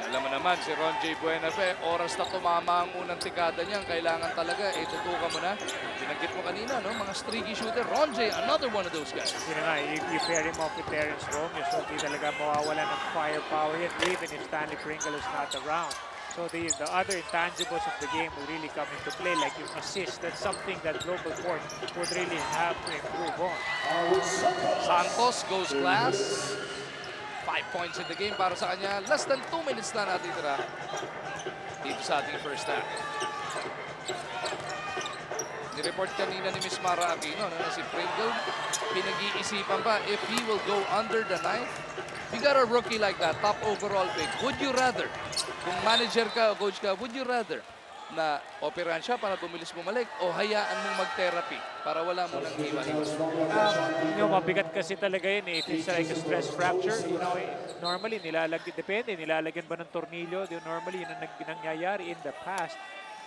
Alam mo naman, si Ron J. Buenafe, oras na tumama ang unang tikada niyan. Kailangan talaga, tutukan mo na. Binanggit mo kanina, no? Mga streaky shooter. Ron J., another one of those guys. You know nga, you pair him off with Terrence Romeo, so hindi talaga mawawala ng firepower yan, even if Stanley Pringle is not around. So the other intangibles of the game will really come into play, like yung assist. That's something that GlobalPort would really have to improve on. Santos goes glass. 5 points in the game para sa kanya. Less than 2 minutes na natitira dito sa ating first half. Ni-report kanina ni Miss Mara Aquino na si Pringle, pinag-iisipan pa if he will go under the knife. You got a rookie like that, top overall pick. Would you rather, kung manager ka o coach ka, would you rather na operahan siya para bumilis bumalik o hayaan mong mag-therapy para wala mo nang iwan-iwan? Mabigat kasi talaga yun eh. If it's like a stress fracture, normally nilalagyan ba ng tornilyo? Normally yun ang nangyayari in the past.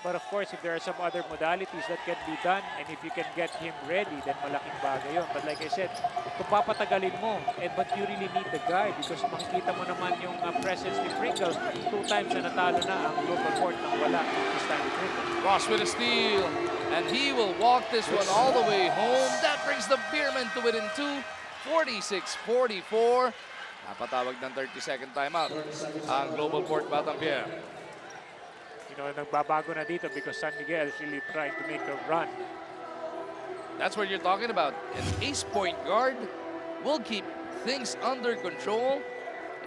But of course, if there are some other modalities that can be done and if you can get him ready, then malaking bagay yun. But like I said, kung papatagalin mo, but you really need the guy because makikita mo naman yung presence ni Pringle. 2 times na natalo na ang GlobalPort nang wala si Stanley Pringle. Ross with a steal, and he will walk this one all the way home. That brings the Beermen to within 2, 46-44. Napatawag ng 30-second timeout ang GlobalPort Batang Pier. Nagbabago na dito because San Miguel is really trying to make a run. That's what you're talking about. An ace point guard will keep things under control.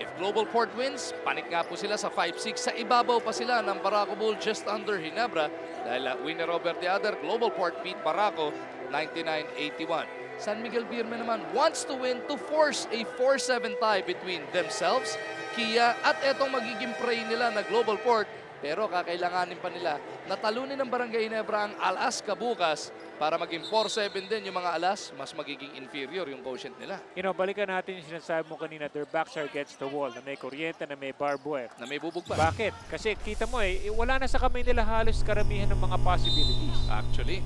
If GlobalPort wins, panik nga po sila sa 5-6. Sa ibabaw pa sila ng Barako Bull just under Ginebra. Dahil winner over the other, GlobalPort beat Barako 99-81. San Miguel Beermen naman wants to win to force a 4-7 tie between themselves, Kia at etong magiging prey nila na GlobalPort. Pero kakailanganin pa nila na talunin ng Barangay Ginebra ang Alaska bukas para maging 4-7 din yung mga Alas, mas magiging inferior yung quotient nila. Balikan natin yung sinasabi mo kanina, their backs are against the wall, na may kuryente, na may barbed wire. Na may bubog pa. Bakit? Kasi kita mo wala na sa kamay nila halos karamihan ng mga possibilities. Actually,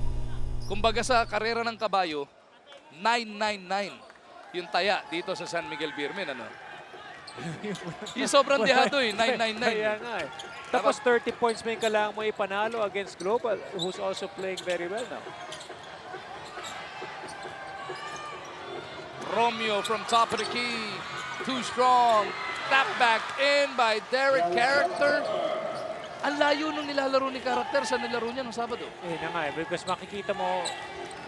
kumbaga sa karera ng kabayo, 999 yung taya dito sa San Miguel Birmen, ano? Yung sobrang dehado Kaya 999. nga Tapos 30 points may kailangan mo ipanalo against Global, who's also playing very well now. Romeo from top of the key. Too strong. Tap back in by Derek Character. Ang layo nung nilalaro ni Character sa nilaro niya nung Sabado. Because makikita mo,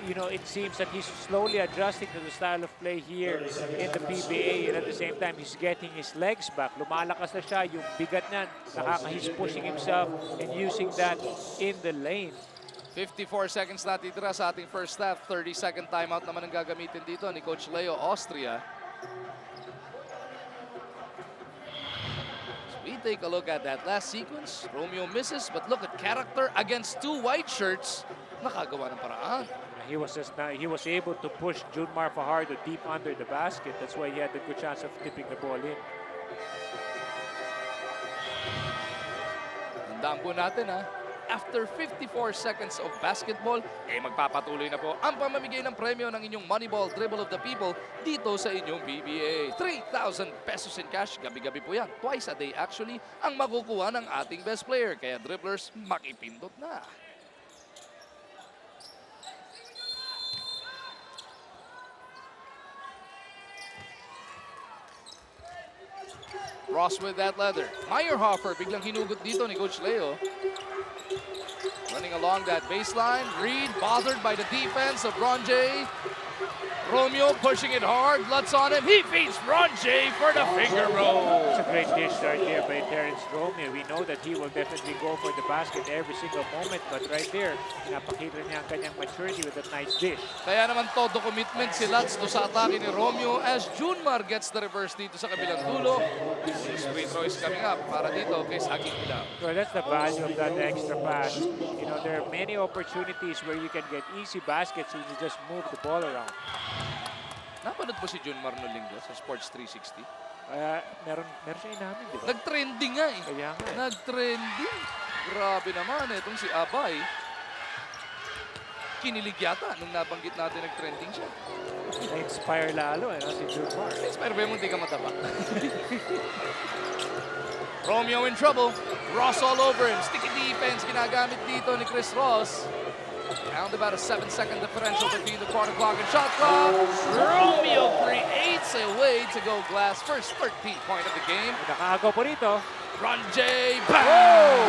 it seems that he's slowly adjusting to the style of play here in the PBA, and at the same time, he's getting his legs back. Lumalakas na siya, yung bigat niya, he's pushing himself and using that in the lane. 54 seconds natitira sa ating first half. 30-second timeout naman ang gagamitin dito ni Coach Leo Austria. So we take a look at that last sequence. Romeo misses, but look at Character against two white shirts. Nakagawa ng paraan. He was able to push Junmar Fajardo deep under the basket. That's why he had a good chance of tipping the ball in. Tandaan po natin after 54 seconds of basketball, magpapatuloy na po ang pamamigay ng premyo ng inyong Moneyball Dribble of the People dito sa inyong PBA. 3,000 pesos in cash, gabi-gabi po yan. Twice a day actually ang makukuha ng ating best player. Kaya dribblers, makipindot na. Ross with that leather. Meyerhofer biglang hinugot dito ni Coach Leo. Running along that baseline. Reed bothered by the defense of Ronjay. Romeo pushing it hard. Lutz on him. He feeds Ronjay for the finger roll. It's a great dish right there by Terrence Romeo. We know that he will definitely go for the basket every single moment. But right there, pinapakita niya ang kanyang maturity with a nice dish. Kaya naman todo commitment si Lutz to sa atake ni Romeo as Junmar gets the reverse dito sa kabilang dulo. Free throw is coming up para dito kay Saging Ilaw. So that's the value of that extra pass. There are many opportunities where you can get easy baskets if you just move the ball around. Napanood mo si Junmar noong linggo sa Sports 360? Meron siya inamin, di ba? Nag-trending nga eh. Kaya nga eh. Nag-trending. Grabe naman eh. Itong si Abay, kinilig yata nung nabanggit natin nag-trending siya. Na-inspire lalo si Junmar. Inspire ba yung hindi ka mataba? Romeo in trouble. Ross all over him. Sticky defense ginagamit dito ni Chris Ross. Found about a 7-second differential between the quarter clock and shot clock. Romeo creates a way to go glass. First 13 point of the game. Nakahagaw po rito. Ronjay, bang!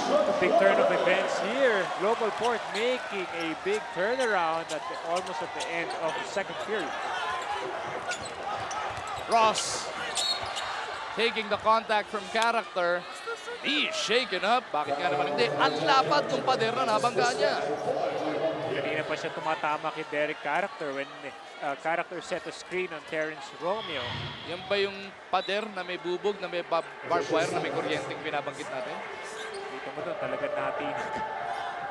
A big turn of events here. GlobalPort making a big turnaround almost at the end of the second period. Ross taking the contact from Character. He's shaken up. Bakit nga naman hindi? Ang lapad ng pader na nabangga niya. Kanina pa siya tumatama kay Derek Character when Character set a screen on Terrence Romeo. Yan ba yung pader na may bubog, na may barbed wire, na may kuryenteng binabanggit natin? Dito mo doon, talaga natin.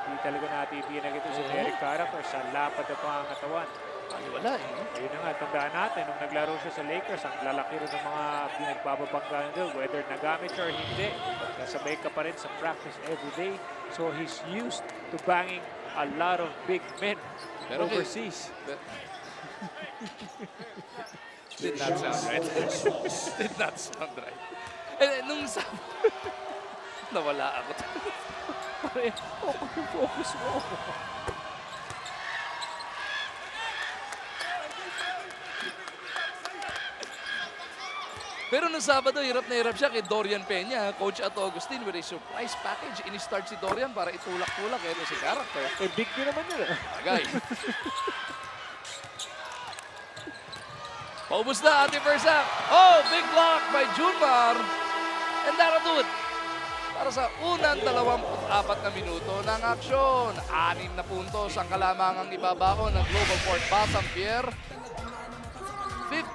Hindi talaga natin ito si Derek Character sa lapad na pangangatawan. Ay, wala eh. Ayun na nga, tandaan natin, nung naglaro siya sa Lakers, ang lalaki rin ng mga pinagbababanggaan doon, whether nagamit siya or hindi, kasabay ka pa rin sa practice every day. So he's used to banging a lot of big men overseas. Did not sound right. Did not sound right. Nung nawala ako. Focus mo. Pero nung Sabado, hirap na hirap siya kay Dorian Peña. Coach Ato Agustin with a surprise package. Ini-start si Dorian para itulak-tulak. Ito si Character. Big deal naman yun. Agay. Paubos na ating first half. Oh, big block by Junmar. And that'll do it. Para sa unang 24 na minuto ng aksyon. 6 na puntos ang kalamangang ibabako ng GlobalPort Batampier.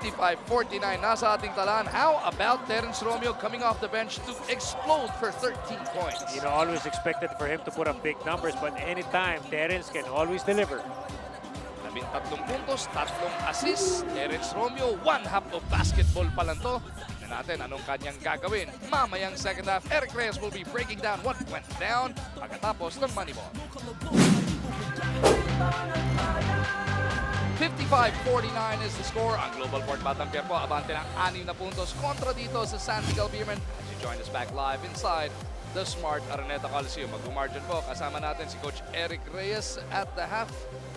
55-49 nasa ating talaan. How about Terence Romeo coming off the bench to explode for 13 points? You know, always expected for him to put up big numbers, but anytime, Terence can always deliver. 13 puntos, 3 assists. Terence Romeo, one half of basketball pa lang to. Tignan natin anong kanyang gagawin. Mamayang second half, Eric Reyes will be breaking down what went down pagkatapos ng Moneyball. 55-49 is the score. Ang GlobalPort Batang Pierpo, abante ng 6 na puntos kontra dito sa San Miguel Beerman. As you join us back live inside the Smart Araneta Coliseum. Mag-margin po, kasama natin si Coach Eric Reyes at the half.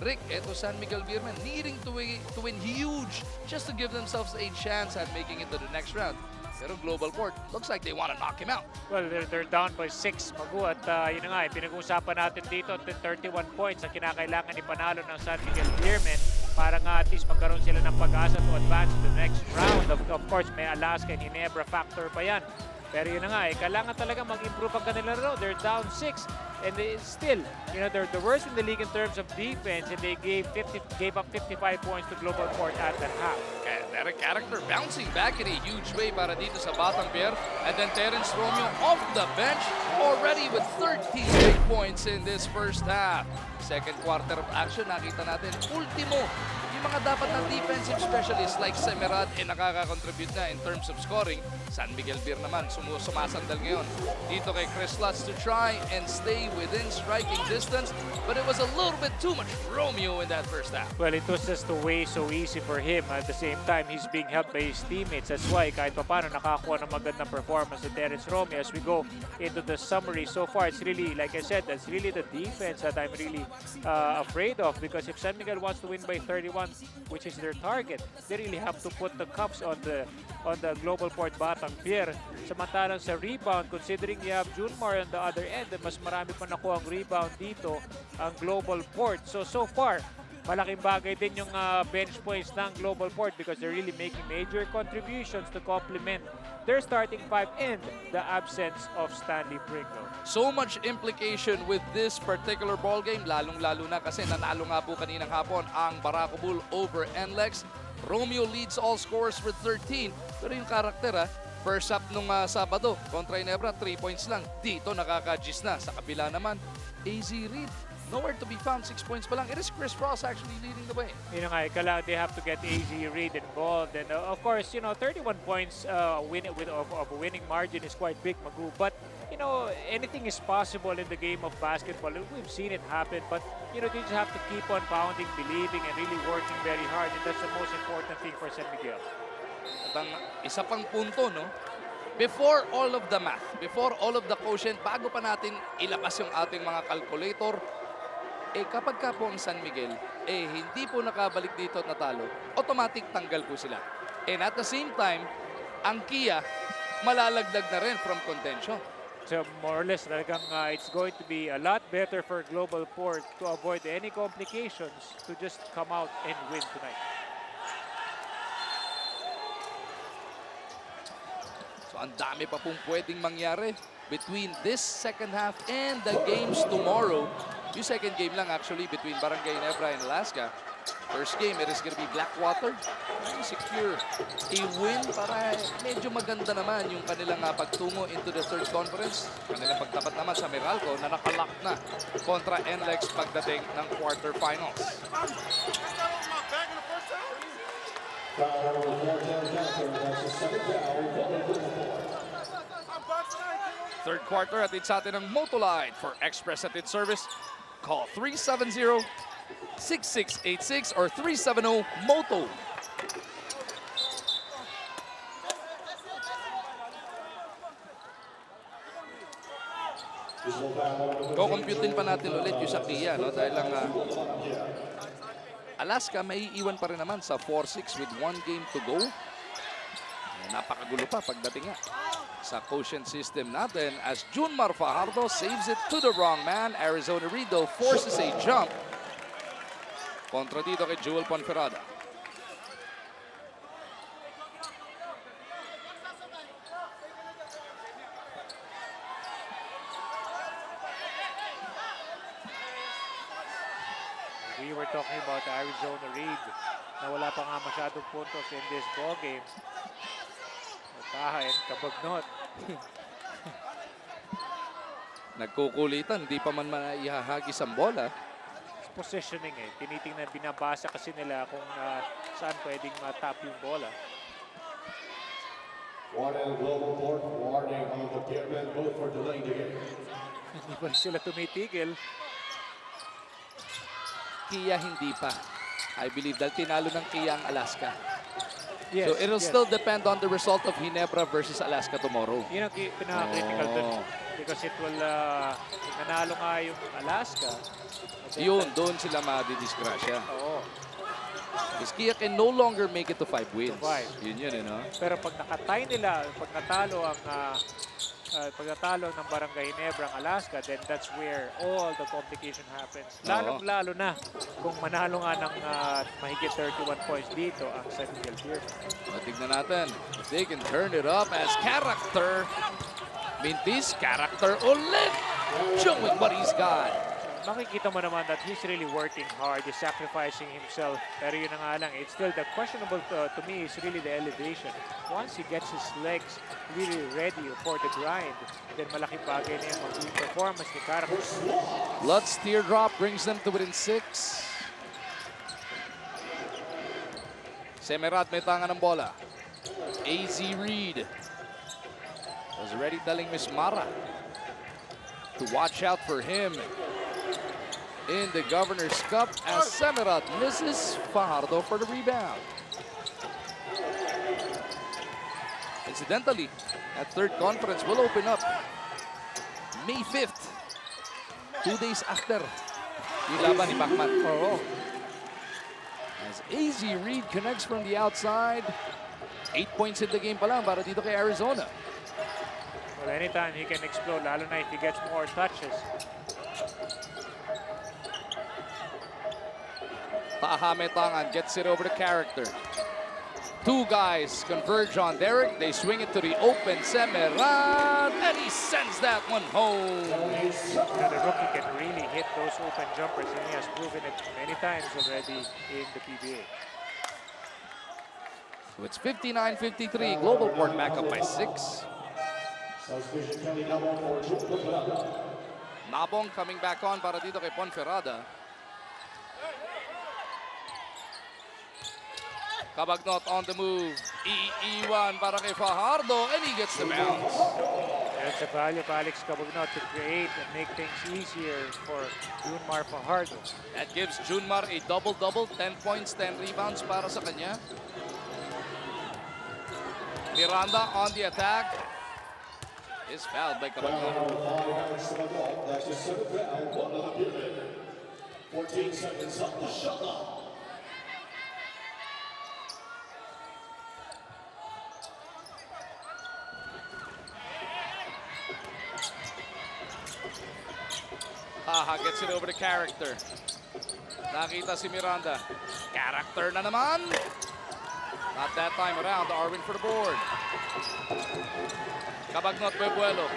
Rick, eto San Miguel Beerman needing to win huge just to give themselves a chance at making it to the next round. Pero GlobalPort, looks like they want to knock him out. Well, they're down by 6, Magu. At yun na nga, pinag-uusapan natin dito, 31 points ang kinakailangan ipanalo ng San Miguel Beerman para nga at least magkaroon sila ng pag-asa to advance to the next round. Of course, may Alaska and Ginebra factor pa yan. Pero yun na nga, kailangan talaga mag-improve ang kanilang laro. They're down 6. And they still, you know, they're the worst in the league in terms of defense, and they gave up 55 points to GlobalPort at that half. And that character bouncing back in a huge way para dito sa Batang Pier. And then Terence Romeo off the bench already with 13 big points in this first half. Second quarter of action, nakita natin ultimo. Yung mga dapat ng defensive specialists like Semerad nakaka-contribute na in terms of scoring. San Miguel Beer naman sumasandal ngayon dito kay Chris Lutz to try and stay within striking distance, but it was a little bit too much Romeo in that first half. Well, it was just a way so easy for him. At the same time, he's being helped by his teammates. That's why kahit pa paano nakakuha ng magandang performance si Terence Romeo. As we go into the summary so far, it's really, like I said, that's really the defense that I'm really afraid of, because if San Miguel wants to win by 31, which is their target, they really have to put the cuffs on the GlobalPort Batang Pier. Samantalang sa rebound, considering you have Junmar on the other end, mas marami pa nakuha ang rebound dito ang GlobalPort. So far, malaking bagay din yung bench points ng GlobalPort because they're really making major contributions to complement their starting five and the absence of Stanley Pringle. So much implication with this particular ball game, lalong-lalo na kasi nanalo nga po kaninang hapon ang Barako Bull over NLEX. Romeo leads all scorers with 13, pero yung karakter first up nung Sabado kontra Ginebra, 3 points lang. Dito nakaka-gis na. Sa kabila naman, AZ Reed, nowhere to be found, 6 points pa lang. It is Chris Ross actually leading the way. You know nga, they have to get AZ Reed involved. And of course, you know, 31 points of a winning margin is quite big, Magu. But, you know, anything is possible in the game of basketball. We've seen it happen. But, you know, they just have to keep on pounding, believing, and really working very hard. And that's the most important thing for San Miguel. At ang isa pang punto, no? Before all of the math, before all of the quotient, bago pa natin ilabas yung ating mga calculator, kapag ka po ang San Miguel, hindi po nakabalik dito at natalo, automatic tanggal po sila. And at the same time, ang Kia, malalagdag na rin from contention. So more or less, talagang it's going to be a lot better for GlobalPort to avoid any complications to just come out and win tonight. So ang dami pa pong pwedeng mangyari between this second half and the games tomorrow. Yung second game lang actually between Barangay Ginebra and Alaska. First game, it is going to be Blackwater. Secure a win para medyo maganda naman yung kanilang pagtungo into the third conference. Kanilang pagtapat naman sa Meralco na nakalock na kontra NLEX pagdating ng quarterfinals. Third quarter at sa atin ng Motolite for express at its service. Call 370-6686 or 370-MOTO. Kukumputin pa natin ulit yung sa Kia, no? Dahil lang Alaska may iiwan pa rin naman sa 4-6 with 1 game to go. Napakagulo pa pagdating nga sa quotient system natin as Junmar Fajardo saves it to the wrong man. Arizona Rido forces a jump kontra dito kay Jewel Ponferrada. were talking about Arizona Reed na wala pa nga masyadong puntos in this ball game. Tahain, kabagnot. Nagkukulitan, di pa man maihahagis ang bola. It's positioning eh. Tinitingnan, binabasa kasi nila kung saan pwedeng matap yung bola. Warning GlobalPort, warning on the Piermen, both for delaying the game. Hindi pa rin sila tumitigil. Kia hindi pa. I believe dahil tinalo ng Kia ang Alaska. Yes, So it'll yes. still depend on the result of Ginebra versus Alaska tomorrow. Yun ang pinaka-critical dun. Oh. Because it will, nanalo nga yung Alaska. Yun, doon sila madidisgrasya. Oo. Because Kia can no longer make it to 5 wins. To 5. Yun yun, no? Pero pag nakatay nila, pag natalo ng Barangay Ginebra ang Alaska, then that's where all the complication happens. Lalo na kung manalo nga ng mahigit 31 points dito ang San Miguel Beer. Tignan natin if they can turn it up as character. Mintis, character ulit. Showing what he's got. Makikita mo naman that he's really working hard, he's sacrificing himself. Pero yun na nga lang, it's still the questionable to me is really the elevation. Once he gets his legs really ready for the grind, then malaking bagay na yung magiging performance ni Character. Lutz teardrop brings them to within 6. Semerat may tanga ng bola. AZ Reed was already telling Miss Mara to watch out for him in the Governor's Cup as Semerat misses Fajardo for the rebound. Incidentally, that third conference will open up May 5th, 2 days after yung laban ni Bachman. Oo. As AZ Reed connects from the outside, 8 points in the game pa lang para dito kay Arizona. Well, anytime he can explode, lalo na if he gets more touches. Taha Metangan gets it over to Character. 2 guys converge on Derek. They swing it to the open Semerat, and he sends that one home. Now, the rookie can really hit those open jumpers, and he has proven it many times already in the PBA. So it's 59-53. GlobalPort back up by 6. Nabong coming back on para dito kay Ponferrada. Cabagnot on the move. Iiwan para kay Fajardo, and he gets the bounce. That's the value of Alex Cabagnot to create and make things easier for Junmar Fajardo. That gives Junmar a double-double, 10 points, 10 rebounds para sa kanya. Miranda on the attack. Is fouled by Cabagnot. 14 seconds on the shot clock. Taha gets it over to Character. Nakita si Miranda. Character na naman. Not that time around. Arwin for the board. Cabagnot Bebuelo.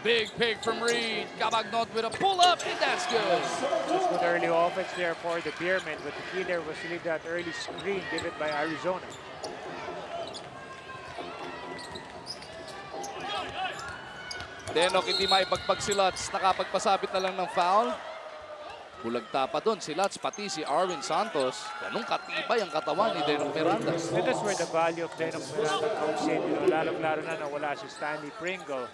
Big pick from Reed. Cabagnot with a pull-up, and that's good. Just good early offense there for the Beermen, but the key there was really that early screen given by Arizona. Denok hindi maipagpag si Lutz. Nakapagpasabit na lang ng foul. Bulagta pa doon si Lutz, pati si Arwin Santos. Ganun katibay ang katawan ni Denok Miranda. And that's where the value of Denok Miranda comes in. You know, lalong-lalo na nawala si Stanley Pringle.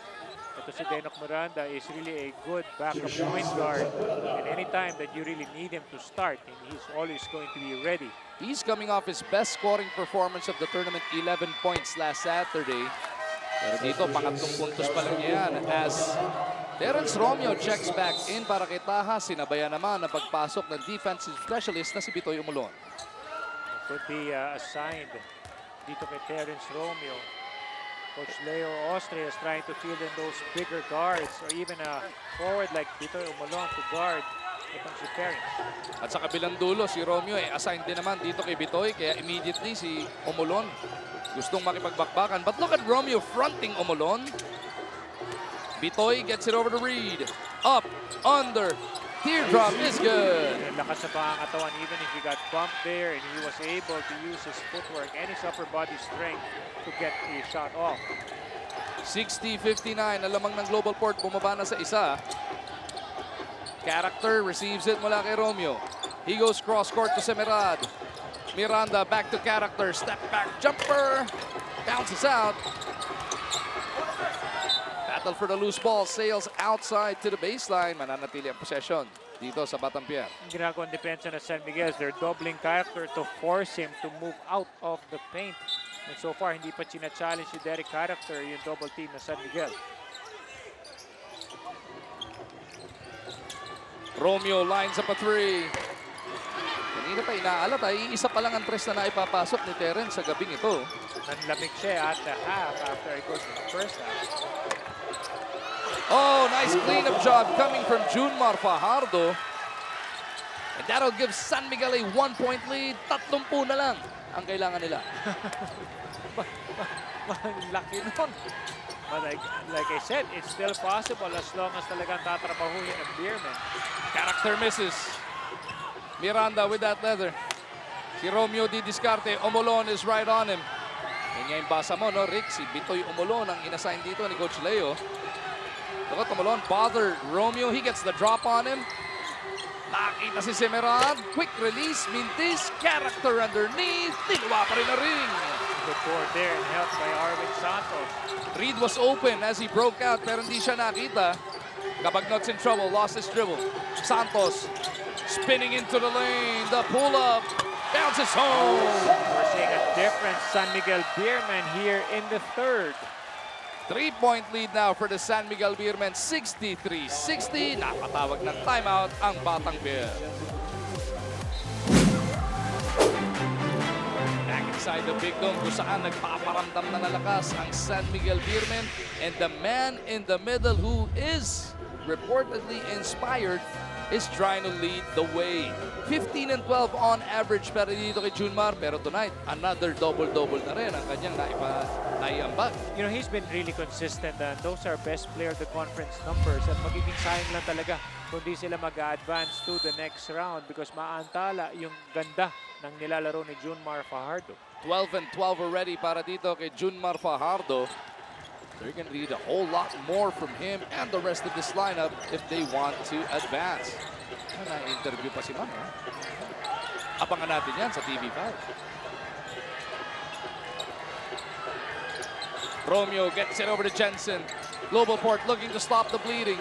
Ito si Denok Miranda is really a good backup point guard. And anytime that you really need him to start, he's always going to be ready. He's coming off his best scoring performance of the tournament, 11 points last Saturday. Pero dito, pangatlong puntos pa lang yan as Terence Romeo checks back in para kay Taha. Sinabayan naman ang pagpasok ng defensive specialist na si Bitoy Umulon. Could be assigned dito kay Terence Romeo. Coach Leo Austria is trying to field in those bigger guards or even a forward like Bitoy Umulon to guard itong si Terence. At sa kabilang dulo, si Romeo assigned din naman dito kay Bitoy. Kaya immediately si Umulon gustong makipagbakbakan. But look at Romeo fronting Umulon. Bitoy gets it over to Reed. Up, under, Teardrop is good. And lakas sa pangangatawan, even if he got bumped there and he was able to use his footwork and his upper body strength to get the shot off. 60-59, alamang ng GlobalPort, bumaba na sa isa. Character receives it mula kay Romeo. He goes cross court to Semerad. Miranda back to Character, step back jumper, bounces out. Battle for the loose ball, sails outside to the baseline. Mananatili ang possession dito sa Batampier. Ang ginagawang depensa na San Miguel, they're doubling Character to force him to move out of the paint. And so far, hindi pa china-challenge si Derek Character yung double team na San Miguel. Romeo lines up a three. Kanina pa inaalat ay isa pa lang ang tres na naipapasok ni Terence sa gabing ito. Nanlamig siya at the half after it goes to the first half. Oh, nice cleanup job coming from Junmar Fajardo. And that'll give San Miguel a 1-point lead. 30 na lang ang kailangan nila. Laki nun. But like I said, it's still possible as long as talagang tatrabahuhin ang Beerman. Character misses. Miranda with that leather. Si Romeo di diskarte. Omolon is right on him. Yan yung basa mo, no, Rick? Si Bitoy Omolon ang inassign dito ni Coach Leo. Look at Omolon, bothered Romeo. He gets the drop on him. Nakita si Semerad. Quick release, Mintis. Character underneath. Tinuwa pa rin na ring. Good board there and helped by Arvin Santos. Reed was open as he broke out pero hindi siya nakita. Cabagnot's in trouble, lost his dribble. Santos spinning into the lane. The pull-up bounces home. We're seeing a different San Miguel Beerman here in the third. 3-point lead now for the San Miguel Beermen. 63-60. Napatawag ng timeout ang Batang Beer. Back inside the big dome kung saan nagpaparamdam na nalakas ang San Miguel Beermen. And the man in the middle who is reportedly inspired is trying to lead the way. 15 and 12 on average pero dito kay Junmar. Pero tonight, another double-double na rin ang kanyang naiambag. You know, he's been really consistent and those are best player of the conference numbers at magiging sayang lang talaga kung di sila mag-advance to the next round because maantala yung ganda ng nilalaro ni Junmar Fajardo. 12 and 12 already para dito kay Junmar Fajardo. They're going to need a whole lot more from him and the rest of this lineup if they want to advance. Na-interview pa si Ma'am. Abangan natin yan sa TV5. Romeo gets it over to Jensen. GlobalPort looking to stop the bleeding.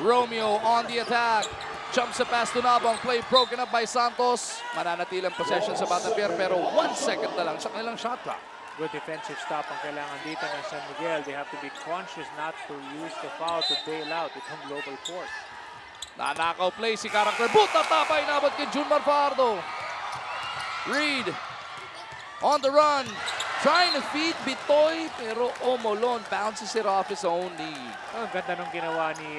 Romeo on the attack. Jumps a pass to Nabong. Play broken up by Santos. Mananatilang possession sa Batampier pero 1 second na lang sa kanilang shot clock. Good defensive stop ang kailangan dito ng San Miguel. They have to be conscious not to use the foul to bail out itong GlobalPort. Nanakaw play si Character. Buta tapa inabot kay Junmar Fajardo. Reed on the run. Trying to feed Bitoy pero Omolon bounces it off his own knee. Ang ganda nung ginawa ni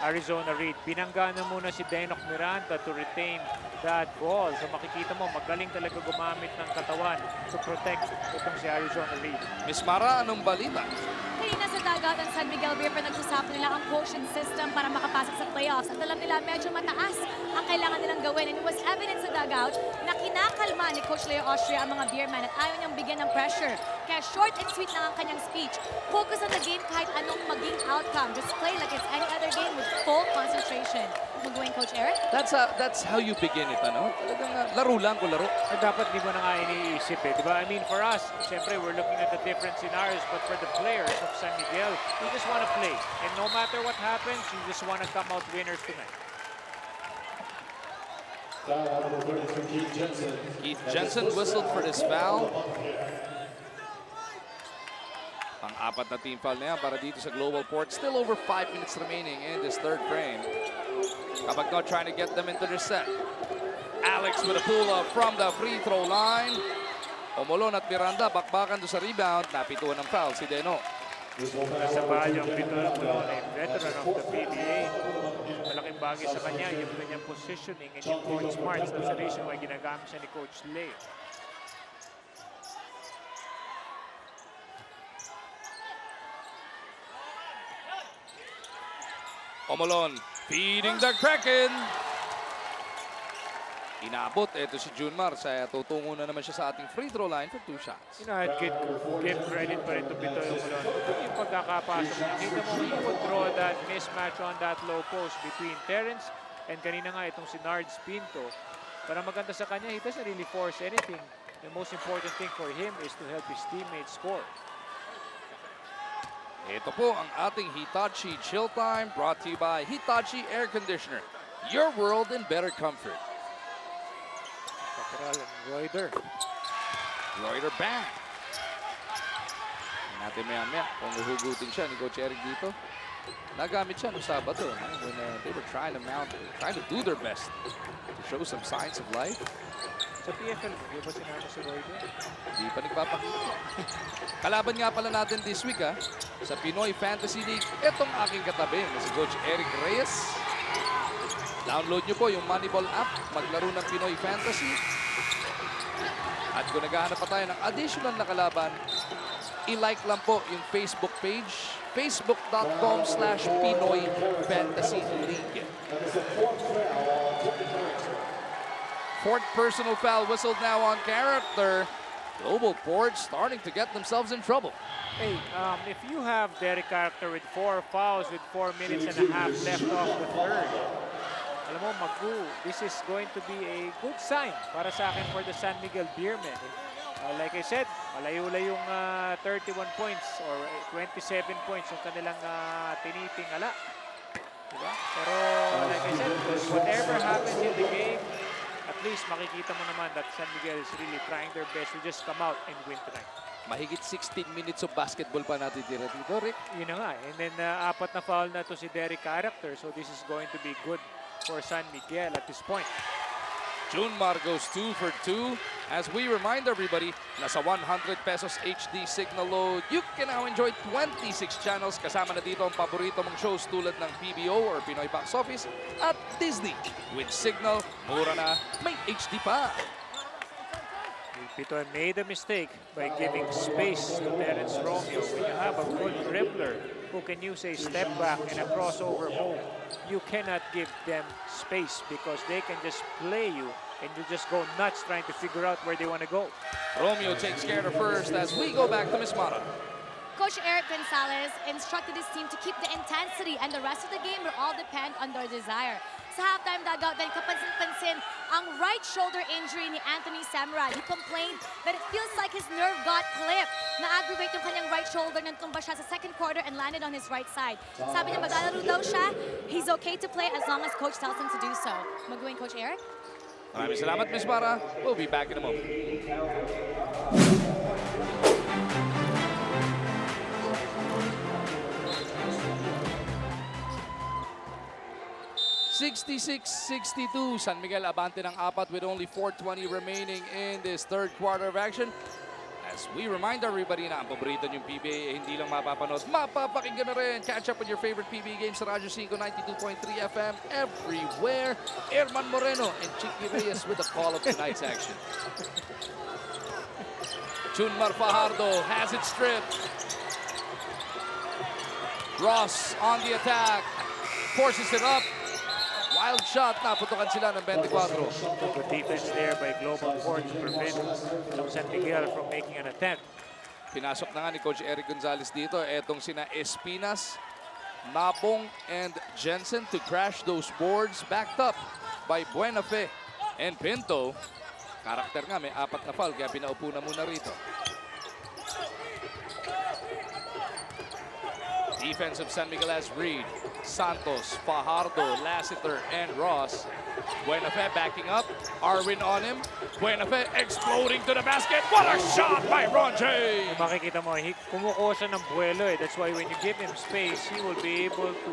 Arizona Reed. Binangga na muna si Denok Miranda to retain that ball. So makikita mo, magaling talaga gumamit ng katawan to protect itong si Arizona Reed. Miss Mara, anong balita? Kanina sa dagat ang San Miguel Beer pa nag-usapan nila ang quotient system para makapasok sa playoffs. At alam nila medyo mataas ang kailangan nilang gawin. And it was evident sa dugout na kinakalma ni Coach Leo Austria ang mga Beerman at ayaw niyang bigyan ng pressure. Kaya short and sweet lang ang kanyang speech. Focus on the game kahit anong maging outcome. Just play like it's any other game with full concentration. Mag-going, Coach Eric? That's how you begin it, ano? Talagang laro lang kung laro. Dapat di mo na nga iniisip eh, di ba? I mean, for us, syempre, we're looking at the different scenarios, but for the players of San Miguel, you just want to play. And no matter what happens, you just want to come out winners tonight. Keith Jensen whistled for this foul. Pang-apat na team foul na yan para dito sa GlobalPort. Still over 5 minutes remaining in this third frame. Cabagnot trying to get them into their set. Alex with a pull-up from the free throw line. Omolon at Miranda bakbakan do sa rebound. Napituan ng foul si Deno. Nasa bayo ang Pitoy Omolon, a veteran of the PBA. Malaking bagay sa kanya yung kanyang positioning and yung court smarts. That's the reason why ginagamit siya ni Coach Leo. Omolon Feeding the Kraken. Inabot. Ito si Junmar. Tutungo na naman siya sa ating free throw line for 2 shots. You know, I'd give credit pa rin to Pitoy Umulon. Yung pagkakapasok niya, kita mo, he would draw that mismatch on that low post between Terrence and kanina nga itong si Nards Pinto. Para maganda sa kanya, he doesn't really force anything. The most important thing for him is to help his teammates score. Ito po ang ating Hitachi Chill Time brought to you by Hitachi Air Conditioner. Your world in better comfort. Lateral and Reuter. Reuter bang. Natin maya-maya kung uhugutin siya ni Coach Eric dito. Nagamit siya noong Sabado when they were trying to do their best to show some signs of life. Sa PFL, di ba sinama si Reuter? Hindi pa nagpapakita. Kalaban nga pala natin this week sa Pinoy Fantasy League. Itong aking katabi na si Coach Eric Reyes. Download nyo po yung Moneyball app. Maglaro ng Pinoy Fantasy. At kung naghahanap pa tayo ng additional na kalaban, i-like lang po yung Facebook page. Facebook.com/Pinoy Fantasy League. Fourth personal foul whistled now on character. GlobalPort starting to get themselves in trouble. Hey, if you have Derek Carter with 4 fouls with 4 minutes and a half left off the third, alam mo, Magu, this is going to be a good sign para sa akin for the San Miguel Beermen. Like I said, malayo-layong 31 points or 27 points yung kanilang tinitingala. Diba? Pero like I said, whatever happens in the game, at least makikita mo naman that San Miguel is really trying their best to just come out and win tonight. Mahigit 16 minutes of basketball pa natitira dito, Rick. Yun na nga. And then 4 na foul na to si Derek Character. So this is going to be good for San Miguel at this point. Junmar goes 2 for 2. As we remind everybody, nasa 100 pesos HD signal load. You can now enjoy 26 channels. Kasama na dito ang paborito mong shows tulad ng PBO or Pinoy Box Office at Disney. With signal, mura na, may HD pa. Pitoy made a mistake by giving space to Terrence Romeo. When you have a good dribbler who can use a step back and a crossover move, you cannot give them space because they can just play you and you just go nuts trying to figure out where they want to go. Romeo takes care of first as we go back to Miss Mara. Coach Eric Gonzalez instructed his team to keep the intensity and the rest of the game will all depend on their desire. Sa halftime dugout, then kapansin-pansin ang right shoulder injury ni Anthony Samurai. He complained that it feels like his nerve got clipped. Na-aggravate yung kanyang right shoulder nang tumba siya sa second quarter and landed on his right side. Sabi niya maglalaro daw siya, he's okay to play as long as coach tells him to do so. Mag-uwing Coach Eric? Maraming salamat, Miss Mara. We'll be back in a moment. 66-62, San Miguel abante ng 4 with only 4:20 remaining in this third quarter of action. As we remind everybody na ang paborito niyong PBA hindi lang mapapanood, mapapakinggan na rin. Catch up with your favorite PBA games sa Radyo 5 92.3 FM everywhere. Erman Moreno and Chicky Reyes with the call of tonight's action. Junmar Fajardo has it stripped. Ross on the attack, forces it up. Wild shot, naputukan sila ng 24. Good defense there by GlobalPort to prevent San Miguel from making an attempt. Pinasok na nga ni Coach Eric Gonzalez dito. Etong sina Espinas, Nabong, and Jensen to crash those boards. Backed up by Buenafe and Pinto. Karakter nga, may 4 na foul, kaya pinaupo na muna rito. Defense of San Miguel has Reed, Santos, Fajardo, Lassiter, and Ross. Buenafe backing up. Arwin on him. Buenafe exploding to the basket. What a shot by Ron J! Makikita mo, kumukuha siya ng buwelo eh. That's why when you give him space, he will be able to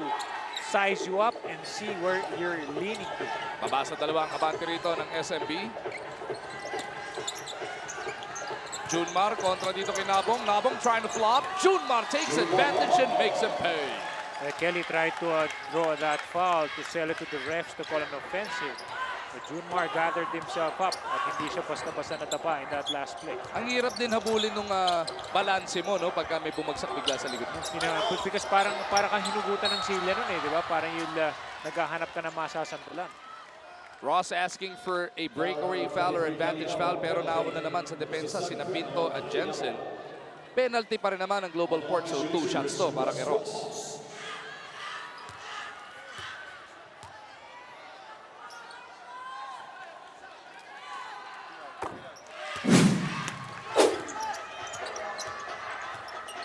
size you up and see where you're leaning to. Mabasa dalawang abante rito ng SMB. Junmar kontra dito kay Nabong. Nabong trying to flop. Junmar takes advantage and makes him pay. Kelly tried to draw that foul to sell it to the refs to call an offensive. But Junmar gathered himself up at hindi siya basta-basta natapa in that last play. Ang hirap din habulin nung balanse mo, no? Pagka may bumagsak bigla sa likod mo. Because para kang hinugutan ng silya nun eh, di ba? Parang naghahanap ka na masasantulan. Ross asking for a breakaway foul or advantage foul pero nauna naman sa depensa sina Pinto at Jensen. Penalty pa rin naman ang GlobalPort, so 2 shots to para kay Ross.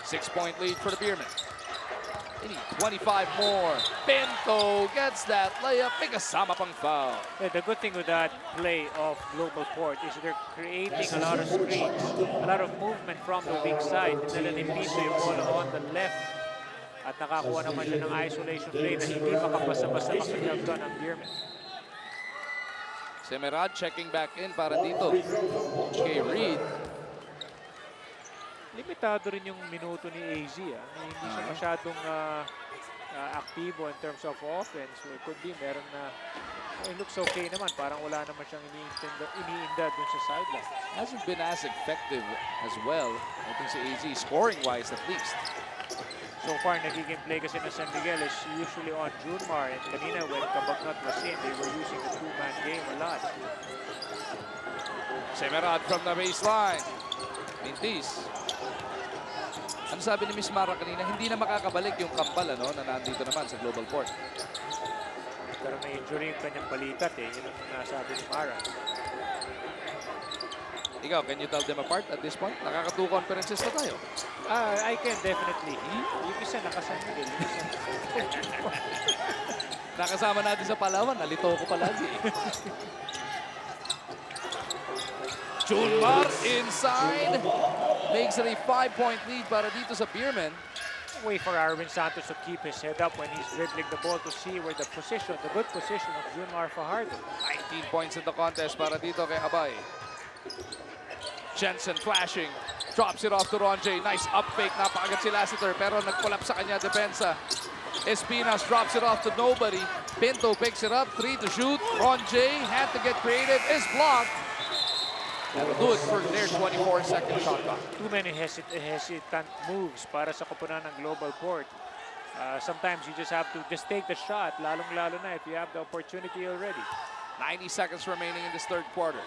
Six-point lead for the Beermen. They need 25 more. Pinto gets that layup. May kasama pang foul. Yeah, the good thing with that play of GlobalPort is they're creating a lot of screens, a lot of movement from the weak side. Nila ni Pinto yung ball on the left. At nakakuha naman siya ng isolation play na hindi makabasa-basa makajagdan ang Beermen. Semerad checking back in para dito kay Reed. Limitado rin yung minuto ni AZ. Hindi siya masyadong aktibo in terms of offense. So it could be meron na it looks okay naman. Parang wala naman siyang iniinda dun sa sideline. Hasn't been as effective as well. I think si AZ scoring-wise at least. So far, nagiging play kasi na San Miguel is usually on Junmar. And kanina when Kabagnat was in, they were using the two-man game a lot. Semerad from the baseline. Mintis. Ano sabi ni Miss Mara kanina, hindi na makakabalik yung Kampal na nandito naman sa GlobalPort. Pero may injury yung kanyang balikat eh. Yun ang nasabi ni Mara. Ikaw, can you tell them apart at this point? Nakaka-2 conferences na tayo. I can definitely. Yung isa nakasan Miguel. Nakasama natin sa Palawan, nalito ko palagi. Junmar inside. Makes it a 5-point lead para dito sa Beermen. Wait for Arvin Santos to keep his head up when he's dribbling the ball to see where the good position of Junmar Fajardo. 19 points in the contest para dito kay Abay. Jensen flashing. Drops it off to Ronjay. Nice up fake. Napakagat si Lassiter pero nag-pull up sa kanya depensa. Espinas drops it off to nobody. Pinto picks it up. 3 to shoot. Ronjay had to get creative. Is blocked. That'll do it for their 24-second shot clock. Too many hesitant moves para sa koponan ng GlobalPort. Sometimes you just have to just take the shot, lalong-lalo na if you have the opportunity already. 90 seconds remaining in this third quarter.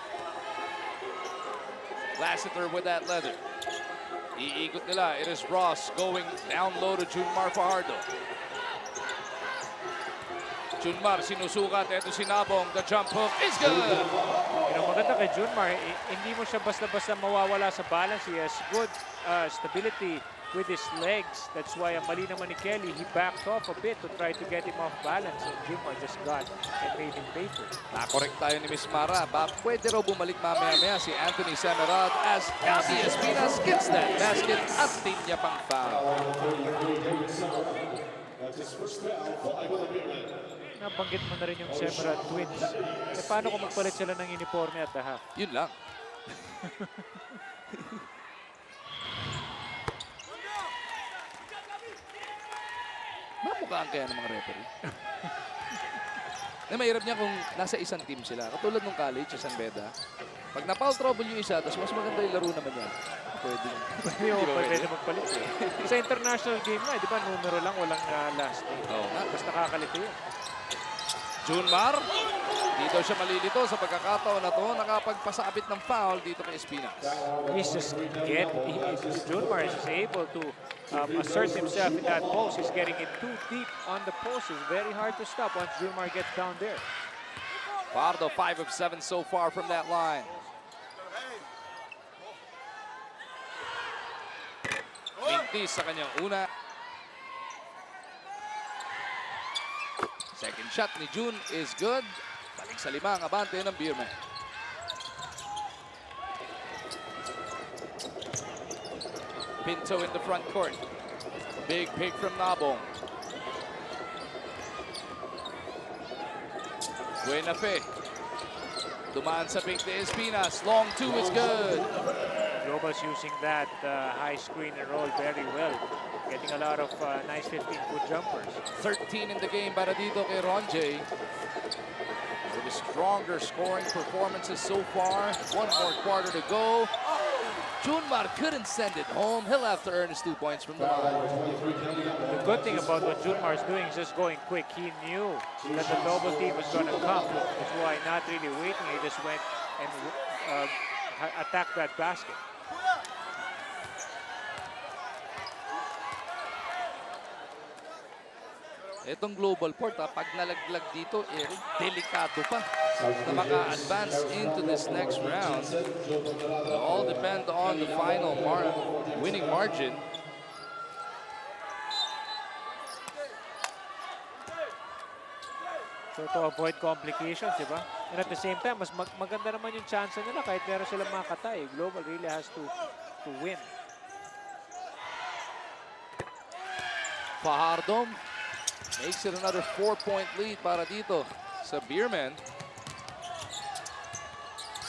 Lassiter with that leather. Iikot nila. It is Ross going down low to Junmar Fajardo. Junmar sinusukat. Ito si Nabong. The jump hook is good. Maganda kay Junmar, hindi mo siya basta-basta mawawala sa balance. He has good stability with his legs. That's why ang mali naman ni Kelly, he backed off a bit to try to get him off balance. And Junmar just got and made him pay for it. Nakorek tayo ni Miss Mara. Pwede raw bumalik mamaya-maya si Anthony Semerad as Elsie Espinas gets that basket at tinya pang foul. Nabanggit mo na rin yung Semerad twins. Paano kung magpalit sila ng uniforme at the half? Yun lang. Mamukhaan kaya ng mga referee. Mahirap niya kung nasa isang team sila. Katulad ng college sa San Beda. Pag na-foul trouble yung isa, tapos mas maganda yung laro naman yan. Pwede. Pwede magpalit eh. Sa international game na, di ba, numero lang, walang last name. Basta nakakalito yun. Junmar, dito siya malilito sa pagkakataon na to. Nakapagpasabit ng foul dito kay Espinas. He's just Junmar is able to assert himself in that post. He's getting it too deep on the post. It's very hard to stop once Junmar gets down there. Pardo 5 of 7 so far from that line. Mintis sa kanyang una. Second shot ni June is good. Balik sa 5 ang abante ng Beermen. Pinto in the front court. Big pick from Nabong. Buenafe. Dumaan sa pick ni Espinas. Long 2 is good. Global's using that high screen and roll very well. Getting a lot of nice 15-foot jumpers. 13 in the game para dito kay Ronjay. One of the stronger scoring performances so far. One more quarter to go. Junmar couldn't send it home. He'll have to earn his 2 points from the line. The good thing about what Junmar is doing is just going quick. He knew that the double team was going to come. That's why not really waiting. He just went and attacked that basket. Itong GlobalPort, pag nalaglag dito, delikado pa na maka-advance into this next round. It'll all depend on the final winning margin. So to avoid complications, di ba? And at the same time, mas maganda naman yung chance nila kahit meron silang makatay. Global really has to win. Fajardo makes it another 4-point lead para dito sa Beermen.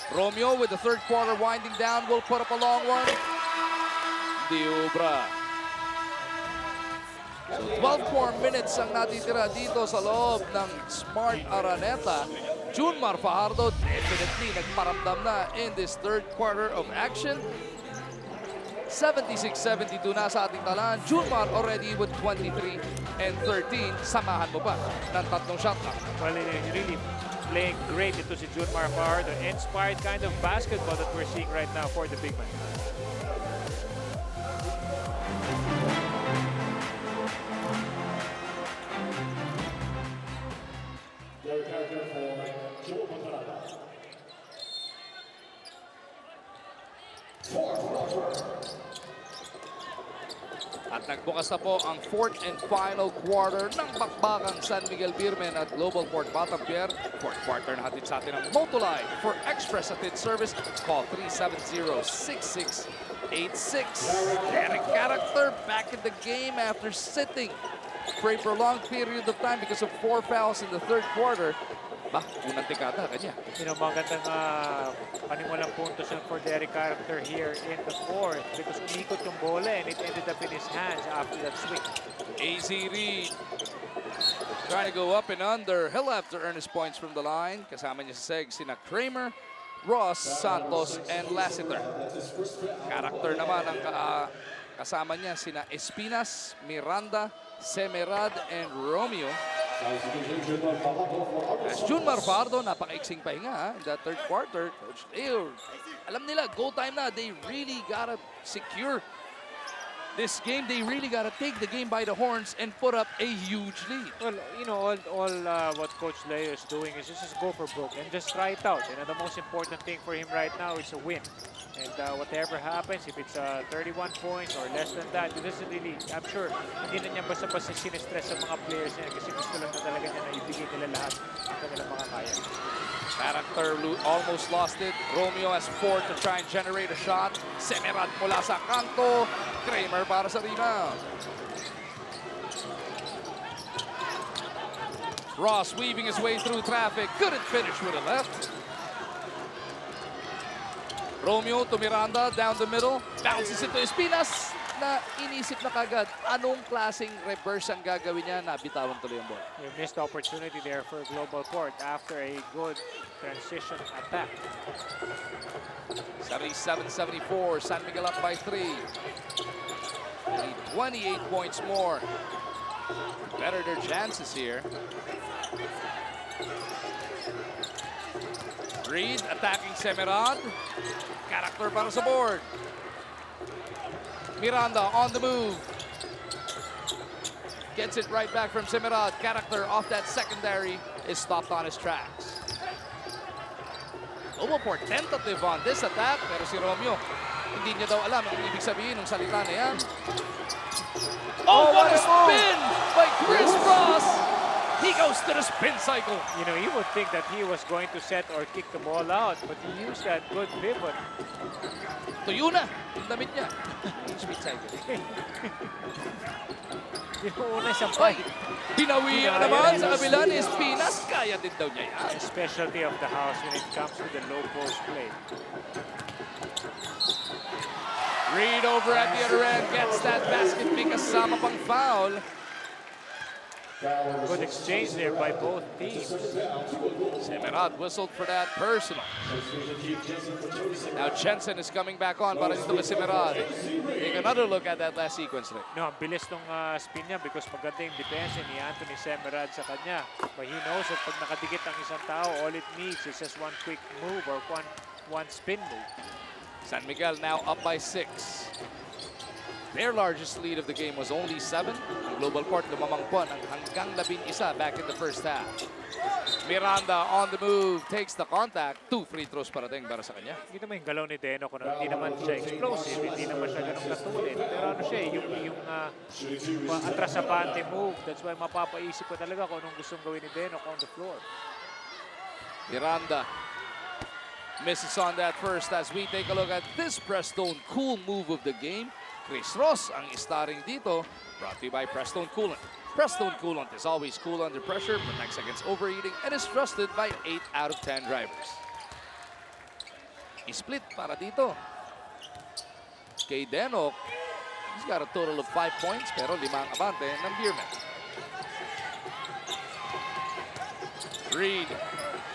Romeo with the third quarter winding down will put up a long one. Diubra. So 12 more minutes ang natitira dito sa loob ng Smart Araneta. Junmar Fajardo definitely nagparamdam na in this third quarter of action. 76-72 na sa ating talaan. Junmar already with 23 and 13. Samahan mo pa ng tatlong shot clock. Well, he's really playing great. Ito si Junmar Fajardo. Inspired kind of basketball that we're seeing right now for the big man. At nagbukas na po ang fourth and final quarter ng bakbakang San Miguel Beermen at GlobalPort Batampier. Fourth quarter na hatid sa atin ng Motolite. For express hatid service, call 370-6686. Derek Character back in the game after sitting for a prolonged period of time because of 4 fouls in the third quarter. Bah, unang tikada, kanya. Magandang panimulang puntos yan for Derek Character here in the fourth because umikot yung bola and it ended up in his hands after that swing. AZ Reed trying to go up and under. He'll have to earn his points from the line. Kasama niya sa Seg, sina Kramer, Ross, Santos, and Lassiter. Character naman ang kasama niya, sina Espinas, Miranda, Semerad, and Romeo. As Junmar Fajardo, napaka-iksing pahinga in that third quarter. Coach Leo, alam nila, go time na. They really gotta secure this game. They really gotta take the game by the horns and put up a huge lead. Well, all what Coach Leo is doing is just go for broke and just try it out. The most important thing for him right now is a win. And whatever happens, if it's 31 points or less than that, it doesn't really, I'm sure, hindi na niya basta-basta sinistress sa mga players niya kasi gusto lang na talaga niya na ibigay nila lahat ang kanilang mga kaya. Character almost lost it. Romeo has 4 to try and generate a shot. Semerad mula sa kanto. Kramer para sa rebound. Ross weaving his way through traffic. Couldn't finish with a left. Romeo to Miranda, down the middle. Bounces it to Espinas na inisip na kagad anong klaseng reverse ang gagawin niya. Nabitawan tuloy ang ball. You missed opportunity there for GlobalPort after a good transition attack. 77-74, San Miguel up by 3. They need 28 points more. Better their chances here. Reed attacking Semerad. Character para sa board. Miranda on the move. Gets it right back from Semerad. Character off that secondary is stopped on his tracks. GlobalPort tentative on this attack, pero si Romeo hindi niya daw alam ang ibig sabihin ng salita na yan. Oh, what a spin by Chris Ross! He goes to the spin cycle. You would think that he was going to set or kick the ball out, but he used that good pivot. Tuyo na, yung damit niya. Spin cycle. Una siyang fight. Binawian naman sa kabila ni Espinas. Kaya din daw niya yan. Specialty of the house when it comes to the low post play. Reed over at the other end gets that basket, may kasama pang foul. Good exchange there by both teams. Semerad whistled for that personal. Now Jensen is coming back on para dito kay Semerad. Take another look at that last sequence. No, ang bilis nung spin niya because maganda yung defense ni Anthony Semerad sa kanya. But he knows that pag nakadikit ang isang tao, all it needs is just one quick move or one spin move. San Miguel now up by 6. Their largest lead of the game was only 7. GlobalPort lumamang po ng hanggang 11 back in the first half. Miranda on the move, takes the contact. 2 free throws parating para sa kanya. Kita mo yung galaw ni Deno kung hindi naman siya explosive, hindi naman siya ganun katulid. Pero ano siya, yung atras-apante move. That's why mapapaisip ko talaga kung anong gustong gawin ni Deno on the floor. Miranda misses on that first as we take a look at this Prestone cool move of the game. Chris Ross ang starring dito, brought to you by Prestone Coolant. Prestone Coolant is always cool under pressure, protects against overheating, and is trusted by 8 out of 10 drivers. I-split para dito. Kay Denok, he's got a total of 5 points, pero 5 ang abante ng Beerman. Reed,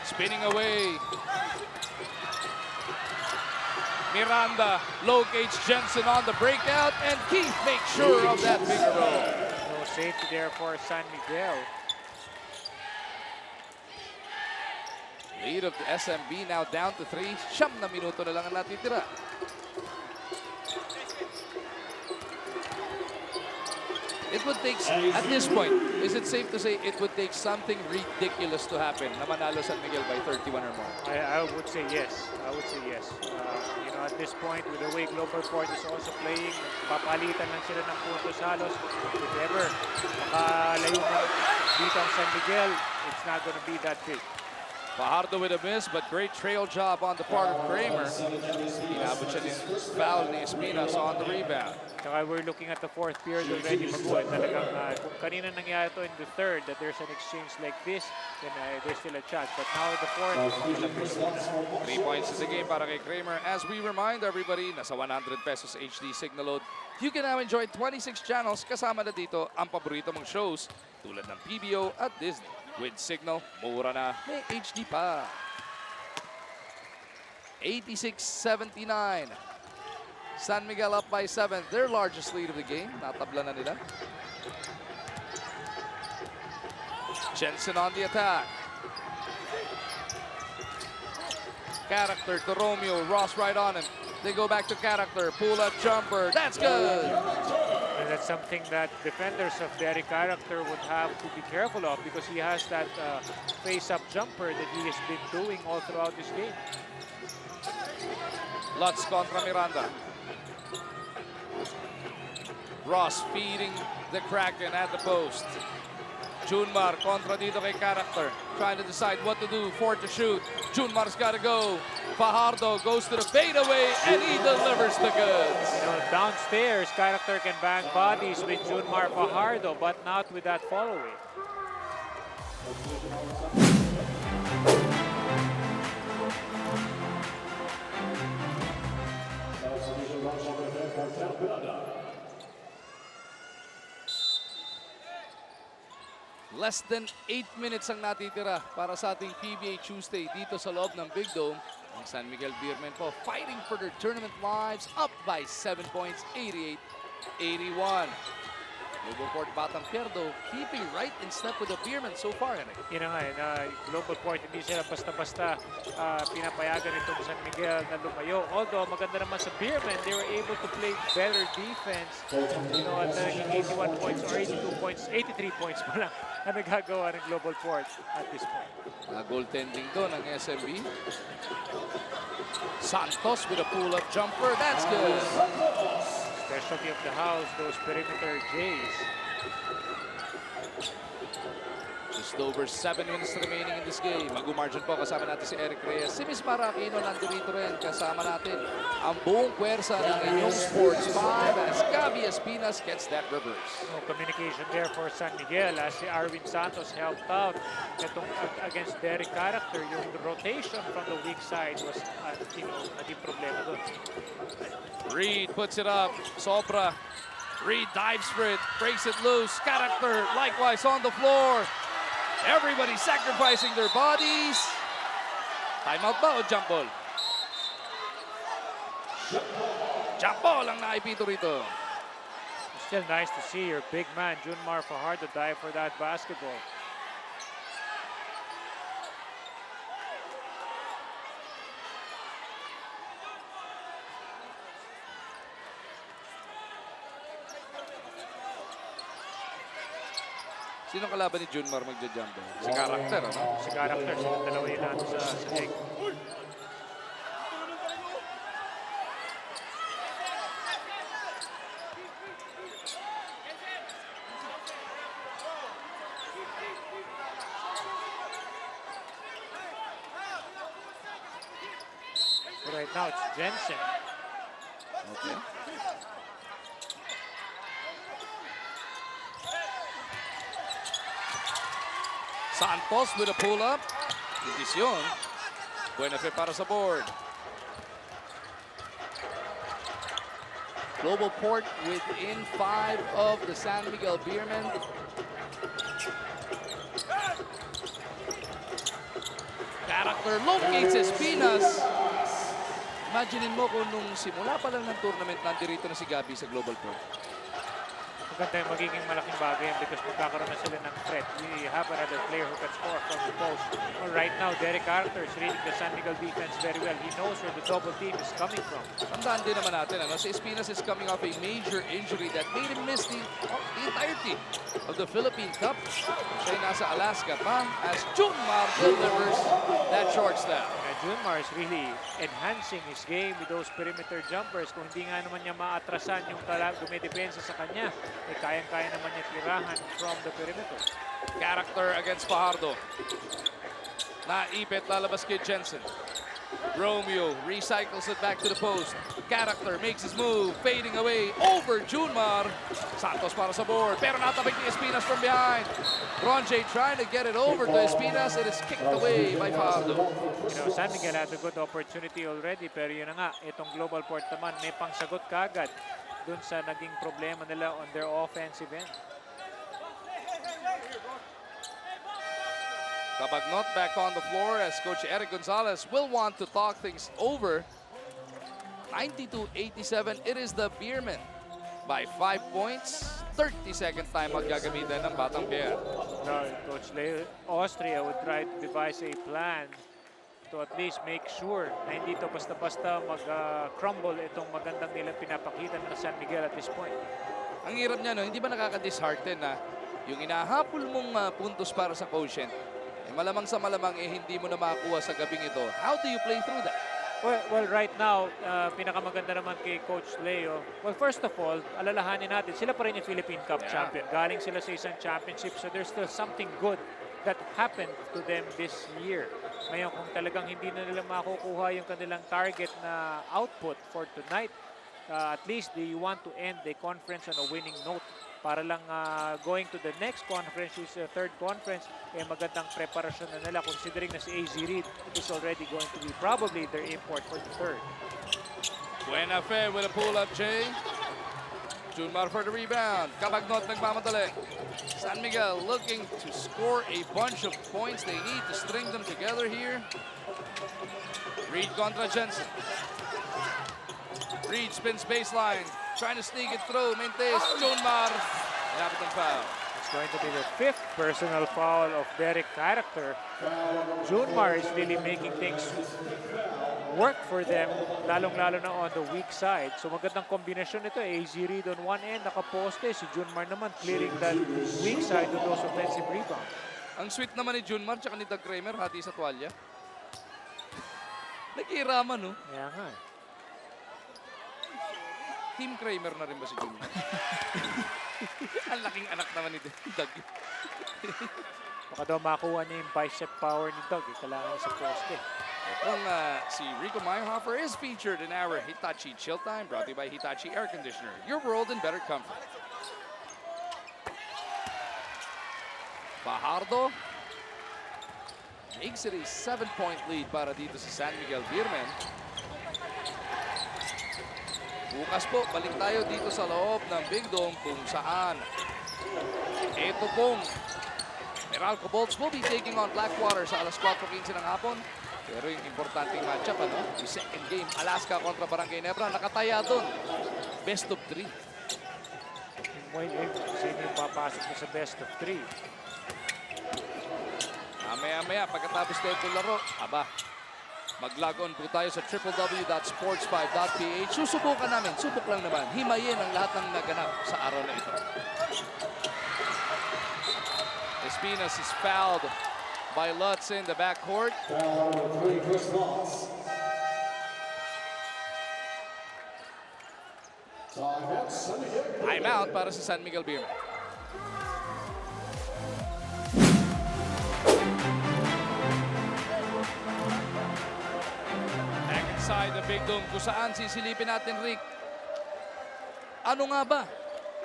spinning away. Miranda locates Jensen on the breakout, and Keith makes sure of that bigger roll. No safety there for San Miguel. Lead of the SMB now down to 3. 9 na minuto na lang ang natitira. It would take, at this point, is it safe to say it would take something ridiculous to happen na manalo San Miguel by 31 or more? I would say yes. I would say yes. You know, at this point, with the way GlobalPort is also playing, papalitan lang sila ng puntos halos. If ever, makalayo na dito ang San Miguel, it's not gonna be that big. Fajardo with a miss, but great trail job on the part of Kramer. Inabot siya din foul ni Espinas on the rebound. Saka we're looking at the fourth period already, Maguel. Talagang kung kanina nangyari ito in the third, that there's an exchange like this, then there's still a chance. But now the fourth, 3 points in the game para kay Kramer. As we remind everybody, nasa 100 pesos HD signal load. You can now enjoy 26 channels kasama na dito ang paborito mong shows tulad ng PBO at Disney. With Signal, mura na, may HD pa. 86-79. San Miguel up by 7, their largest lead of the game. Natabla na nila. Jensen on the attack. Character to Romeo, Ross right on him. They go back to Character, pull-up jumper, that's good! and that's something that defenders of Derek Character would have to be careful of because he has that face-up jumper that he has been doing all throughout this game. Lutz contra Miranda. Ross feeding the Kraken at the post. Junmar contra dito kay Character. Trying to decide what to do. 4 to shoot. Junmar's got to go. Fajardo goes to the fadeaway and he delivers the goods. You know, downstairs, Character can bang bodies with Junmar Fajardo, but not with that follow-away. Less than 8 minutes ang natitira para sa ating PBA Tuesday dito sa loob ng Big Dome. Ang San Miguel Beermen po fighting for their tournament lives, up by 7 points, 88-81. GlobalPort Batang Pierdo keeping right in step with the Beermen so far. Yun na nga, GlobalPort hindi sila basta-basta pinapayagan itong San Miguel na lumayo. Although maganda naman sa Beermen, they were able to play better defense. You know, at naging 81 points or 82 points, 83 points pa lang na nagagawa ng GlobalPort at this point. Goaltending doon ng SMB. Santos with a pull-up jumper, that's good. Specialty of the house, those perimeter Jays. Just over 7 minutes remaining in this game. Mag-margin po kasama natin si Eric Reyes. Si Miss Maracino nandito rin kasama natin. Ang buong puwersa ng inyong Sports 5 as Gabi Espinas gets that reverse. No communication there for San Miguel as si Arvin Santos helped out itong against Derek Character. Yung rotation from the weak side was naging problema doon. Reed puts it up. Sobra. Reed dives for it, breaks it loose. Character likewise on the floor. Everybody sacrificing their bodies. Timeout ba o jump ball? Jump ball ang naipito rito. It's still nice to see your big man, Junmar Fajardo, dive for that basketball. Sino kalaban ni Junmar magja-jump ball? Si Character, ano? Si Character, silang dalawa yun natin sa egg. Right now, it's Jensen. Okay. Santos with a pull-up. Indisyon. Buena fe para sa board. GlobalPort within 5 of the San Miguel Beermen. Character locates Espinas. Imaginin mo kung nung simula pa lang ng tournament, nandirito na si Gabi sa GlobalPort. Maganda yung magiging malaking bagay yan because magkakaroon na sila ng threat. We have another player who can score from the post. Well, right now, Derek Carter is reading the San Miguel defense very well. He knows where the double team is coming from. Tandaan din naman natin, ano, si Espinas is coming off a major injury that made him miss the entirety of the Philippine Cup. Siya ay nasa Alaska pa as Junmar delivers that short step. Junmar is really enhancing his game with those perimeter jumpers. Kung hindi nga naman niya maatrasan yung dumidepensa sa kanya, eh kayang-kaya naman niya tirahan from the perimeter. Character against Fajardo. Naipit, lalabas kay Jensen. Romeo recycles it back to the post. Character makes his move, fading away over Junmar. Santos para sa board, pero natabig ni Espinas from behind. Ronje trying to get it over to Espinas. It is kicked away by Fajardo. You know, San Miguel had a good opportunity already, pero yun na nga, itong GlobalPort naman, may pangsagot kagad dun sa naging problema nila on their offensive end. Cabagnot back on the floor as Coach Eric Gonzalez will want to talk things over. 92-87, it is the Beermen by 5 points. 30-second time maggagamitan ng Batang Pier. No, Coach Leo, Austria would try to devise a plan to at least make sure na hindi to basta-basta mag-crumble itong magandang nilang pinapakita ng San Miguel at this point. Ang hirap niya, no? Hindi ba nakaka-dishearten na yung inahabol mong puntos para sa quotient, eh, malamang sa malamang hindi mo na makakuha sa gabing ito. How do you play through that? Well, right now, pinakamaganda naman kay Coach Leo. Well, first of all, alalahanin natin, sila pa rin yung Philippine Cup champion. Galing sila sa isang championship, so there's still something good that happened to them this year. Ngayon, kung talagang hindi na nila makukuha yung kanilang target na output for tonight, at least they want to end the conference on a winning note para lang going to the next conference, which is the third conference, magandang preparasyon na nila considering na si AZ Reed is already going to be probably their import for the third. Buena fe with a pull-up, Jay. Junmar for the rebound. Cabagnot nagmamadali. San Miguel looking to score a bunch of points. They need to string them together here. Reed contra Jensen. Reed spins baseline. Trying to sneak it through. Mentes, Junmar. Lapit ng foul. It's going to be the 5th personal foul of Derek Character. Junmar is really making things work for them, lalong-lalo na on the weak side. So magandang kombinasyon ito. AZ Reed on one end, nakaposte. Si Junmar naman clearing that weak side of those offensive rebounds. Ang sweet naman ni Junmar tsaka ni Doug Kramer, hati sa tuwalya. Nag-iiraman, no? Kaya nga. Team Kramer na rin ba si Junmar? Ang laking anak naman ni Doug. Baka daw makuha niya yung bicep power ni Doug. Kailangan sa poste. Well, si Rico Meyerhofer is featured in our Hitachi Chill Time, brought to you by Hitachi Air Conditioner. Your world in better comfort. Fajardo makes it a 7-point lead para dito sa San Miguel Beermen. Bukas po, balik tayo dito sa loob ng Big Dome kung saan ito pong Meralco Bolts will be taking on Blackwater sa alas 4:15 ng hapon. Pero yung importanteng matchup, yung second game, Alaska kontra Barangay Nebra, nakataya doon. Best of 3. Sino yung papasok na sa best of 3? Maya-maya, pagkatapos na itong laro, mag-log on po tayo sa www.sports5.ph. Susubukan namin, subok lang naman, himayin ang lahat ng naganap sa araw na ito. Espinas is fouled by Lutz in the backcourt. Timeout para sa San Miguel Beer. Back inside the Big Dome kung saan sisilipin natin, Rick. Ano nga ba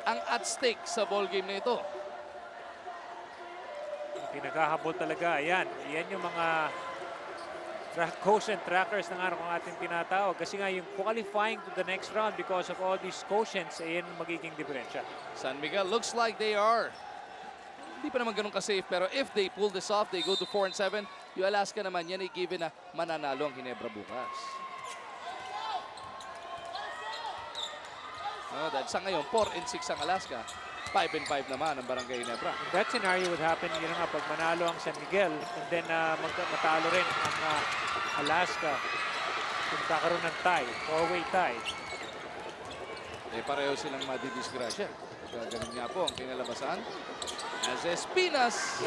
ang at stake sa ball game na ito? Pinaghahabol talaga. Yan yung mga quotient trackers ng araw ng ating tinatawag. Kasi nga yung qualifying to the next round because of all these quotients, yan magiging diferensya. San Miguel looks like they are. Hindi pa naman ganun ka-safe, pero if they pull this off, they go to 4-7. Yung Alaska naman, yan ay given na mananalo ang Ginebra bukas. Dahil sa ngayon, 4-6 ang Alaska. 5-5 naman ang Barangay Ginebra. That scenario would happen, yun nga, pag manalo ang San Miguel and then matalo rin ang Alaska. Kung kakaroon ng tie, 4-way tie. Pareho silang madidisgrasya. Ganun nga po ang kinalabasan. As Espinas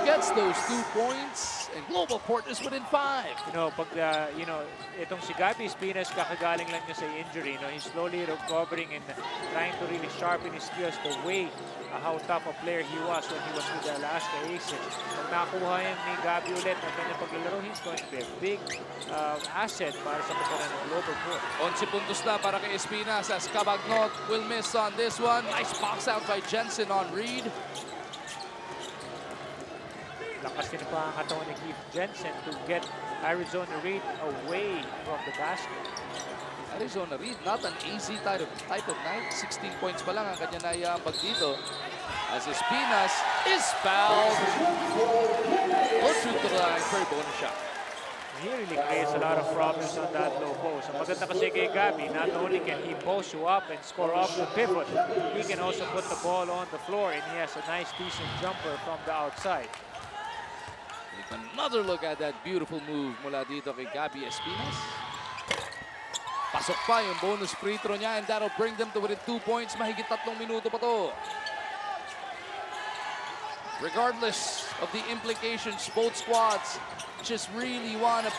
gets those 2 points and GlobalPort is within 5. Pag itong si Gabi Espinas, kakagaling lang niya sa injury. He's slowly recovering and trying to really sharpen his skills the way how tough a player he was when he was with the Alaska Aces. Pag nakuha yan ni Gabi ulit ang kanyang paglalaro, he's going to be a big asset para sa pagkaroon ng GlobalPort. 11 puntos na para kay Espinas as Cabagnot will miss on this one. Nice box out by Jensen on Reed. Lakas din pa ang katawan ni Keith Jensen to get Arizona Reed away from the basket. Arizona Reed, not an easy type of night. 16 points pa lang ang kanya naiambag dito. As Espinas is fouled. Goes to the line for a bonus shot. He really creates a lot of problems on that low post. Ang maganda kasi kay Gabi, not only can he post you up and score off the pivot, he can also put the ball on the floor and he has a nice decent jumper from the outside. Take another look at that beautiful move mula dito kay Gabi Espinas. Pasok pa yung bonus free throw niya and that'll bring them to within 2 points. Mahigit 3 minuto pa to. Regardless of the implications, both squads just really want to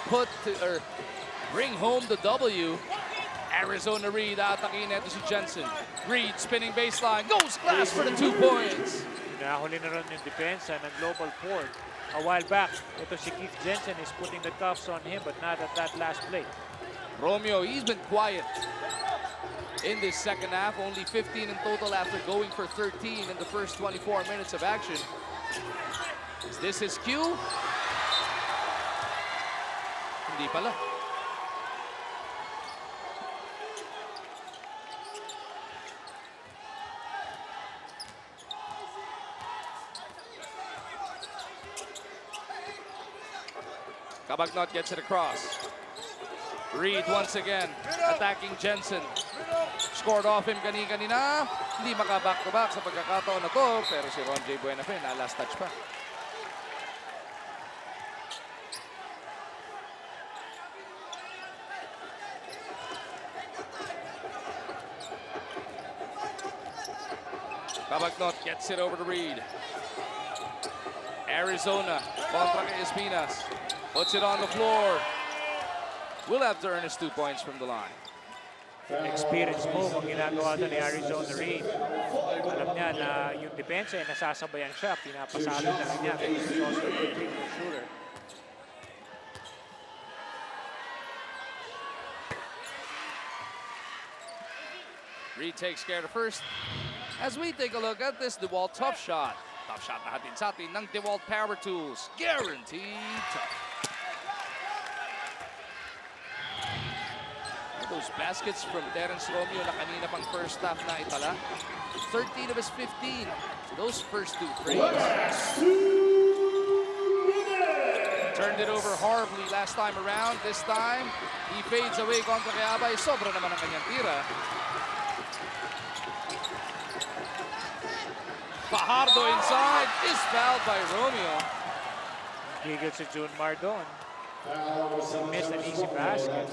bring home the W. Arizona Reed atakin ito si Jensen. Reed spinning baseline, goes glass for the 2 points. Nahuli na rin yung depensa ng GlobalPort. A while back, ito si Keith Jensen is putting the cuffs on him but not at that last play. Romeo, he's been quiet in this second half. Only 15 in total after going for 13 in the first 24 minutes of action. Is this his cue? Hindi pala. Cabagnot gets it across. Reed once again attacking Jensen. Scored off him kanina. Hindi maka-back-to-back sa pagkakataon na to. Pero si Ron J. Buenafe na last touch pa. Cabagnot gets it over to Reed. Arizona kontra kay Espinas. Puts it on the floor. Will have to earn his 2 points from the line. Experience move ang ginagawa ito ni Arizona Reed. Alam niya na yung depensa ay nasasabayan siya. Pinapasalo na rin niya. He's also a good three-point shooter. Reed takes care of first. As we take a look at this DeWalt tough shot. Tough shot na hatid sa atin ng DeWalt Power Tools. Guaranteed tough. those baskets from Terence Romeo na kanina pang first half na itala. 13 of his 15. Those first 2 frames. Turned it over horribly last time around. This time, he fades away kontra kay Abay. Sobra naman ang kanyang tira. Fajardo inside is fouled by Romeo. Gigil si June Mardon. He missed an easy basket.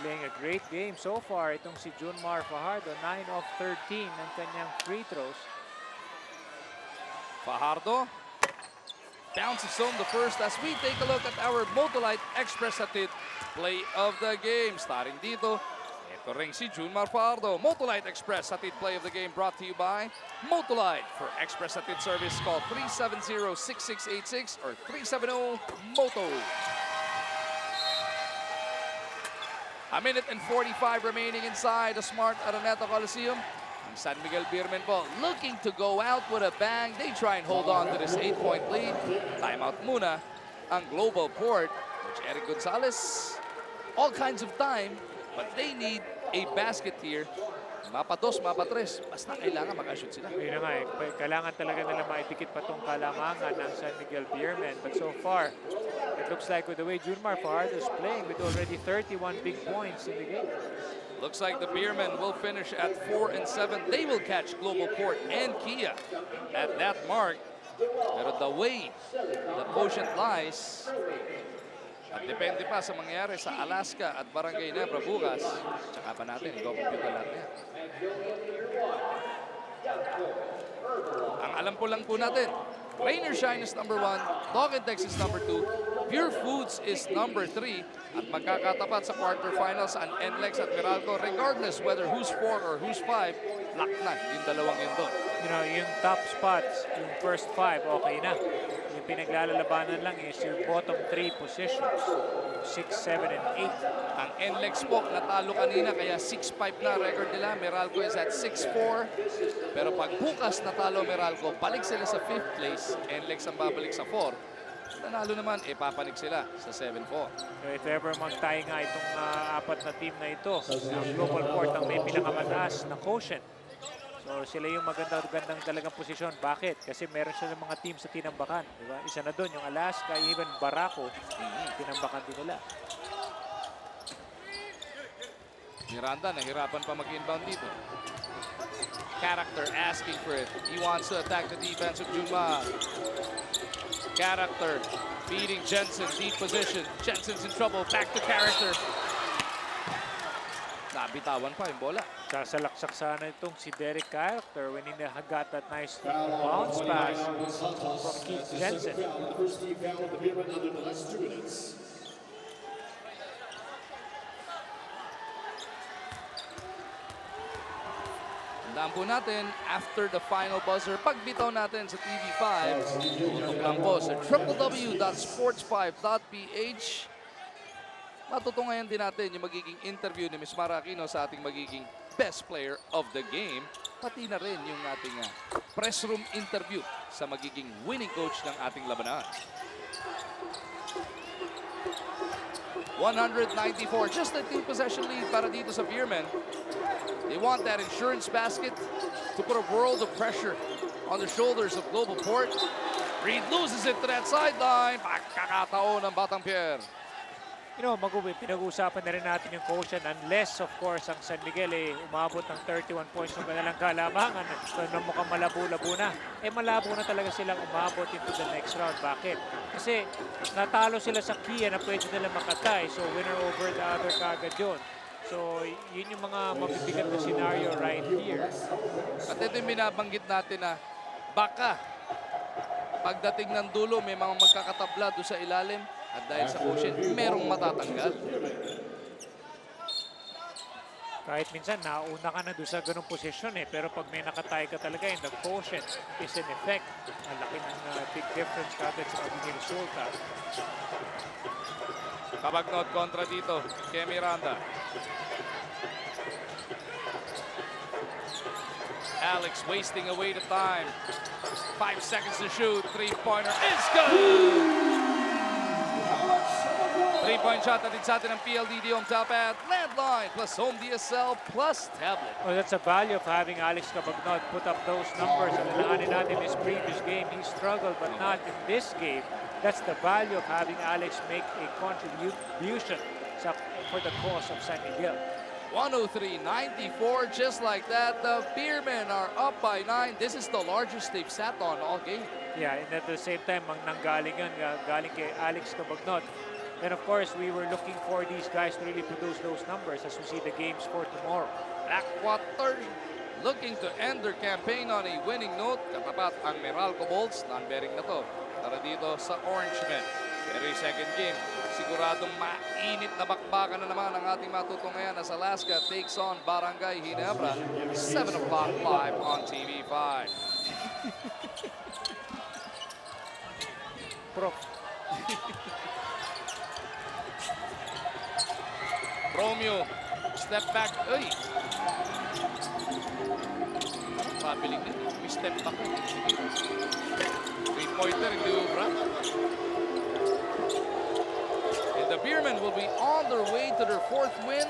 Playing a great game so far itong si Junmar Fajardo. 9 of 13 ng kanyang free throws. Fajardo bounces home the first as we take a look at our Motolite Express Hatid play of the game. Starting dito, ito ring si Junmar Fajardo. Motolite Express Hatid play of the game brought to you by Motolite. For Express Hatid service, call 370-6686 or 370-MOTO. A minute and 45 remaining inside the Smart Araneta Coliseum. Ang San Miguel Beermen po looking to go out with a bang. They try and hold on to this 8-point lead. Timeout muna ang GlobalPort. Coach Eric Gonzalez, all kinds of time, but they need a basket here. Mapa 2, mapa 3. Basta kailangan makashoot sila. Yun na nga eh. Kailangan talaga nila maitikit pa itong kalamangan ng San Miguel Beermen. But so far, it looks like with the way Junmar Fajardo is playing with already 31 big points in the game. Looks like the Beermen will finish at 4 and 7. They will catch GlobalPort and Kia at that mark. Pero the way the quotient lies, at depende pa sa mangyayari sa Alaska at Barangay Nebra bukas, tsaka pa natin, i-compute lahat yan. Ang alam po lang po natin, Rain or Shine is number 1, Dog and Tex is number 2, Pure Foods is number 3, at magkakatapat sa quarterfinals ang NLEX at Meralco, regardless whether who's 4 or who's 5, lock na yung dalawang yun doon. You know, yung top spots, yung first 5, okay na. Yung pinaglalalabanan lang is your bottom 3 positions. 6, 7, and 8. Ang NLEX po natalo kanina kaya 6-5 na record nila. Meralco is at 6-4. Pero pag bukas natalo Meralco, balik sila sa 5th place. NLEX ang babalik sa 4. Nanalo naman, papanik sila sa 7-4. So if ever magtayo nga itong 4 na team na ito, ang GlobalPort ang may pinakamataas na quotient. So sila yung magandang talagang posisyon. Bakit? Kasi meron sila mga team sa tinambakan. Diba? Isa na doon, yung Alaska, even Barako, tinambakan din nila. Miranda, nahirapan pa mag-inbound dito. Character asking for it. He wants to attack the defense of Junmar. Character feeding Jensen, deep position. Jensen's in trouble. Back to Character. Nabitawan pa yung bola. Sasalaksak sana itong si Derek Character when he got that nice bounce pass from Keith Jensen. Tandaan po natin, after the final buzzer, pagbitaw natin sa TV5, tutok lang po sa www.sports5.ph. Matutungayan din natin yung magiging interview ni Ms. Mara Aquino sa ating magiging best player of the game. Pati na rin yung ating press room interview sa magiging winning coach ng ating labanan. 194, just a 2-possession lead para dito sa Beermen. They want that insurance basket to put a world of pressure on the shoulders of GlobalPort. Reed loses it to that sideline. Pagkakataon ng Batang Pierre. You know, Magubi, pinag-uusapan na rin natin yung quotient unless, of course, ang San Miguel umabot ng 31 points ng kanilang kalamangan na mukhang malabo-labo na. Malabo na talaga silang umabot into the next round. Bakit? Kasi natalo sila sa Kia na pwede nila makatay. So, winner over the other kagad yun. So, yun yung mga mabibigat na scenario right here. At ito yung binabanggit natin na baka pagdating ng dulo may mga magkakatabla doon sa ilalim at dahil sa quotient, merong matatanggal. Kahit minsan, nauna ka na doon sa ganung posisyon pero pag may nakatay ka talaga in the quotient is in effect. Ang laki ng big difference kagad sa magiging resulta. Kabagnot kontra dito kay Miranda. Alex wasting away the time. 5 seconds to shoot. Three-pointer is good! 3-point shot natin sa atin ng PLDT home top at landline plus home DSL plus tablet. Well, that's a value of having Alex Cabagnot put up those numbers. Alalahanin natin this previous game, he struggled but not in this game. That's the value of having Alex make a contribution for the cause of San Miguel. 103-94, just like that. The Beermen are up by 9. This is the largest they've sat on all game. Yeah, and at the same time, nanggaling yan, galing kay Alex Cabagnot. And of course, we were looking for these guys to really produce those numbers as we see the games for tomorrow. Blackwater looking to end their campaign on a winning note. Katapat ang Meralco Bolts. Non-bearing na to. Tara dito sa Orangemen. Pero yung second game, siguradong mainit na bakbakan na naman ang ating matutunghayan as Alaska takes on Barangay Ginebra. 7 o'clock live on TV5. Prof. Romeo, step back. Uy! Pabiling din. May step back. Three-pointer, hindi ubra. And the Beermen will be on their way to their 4th win.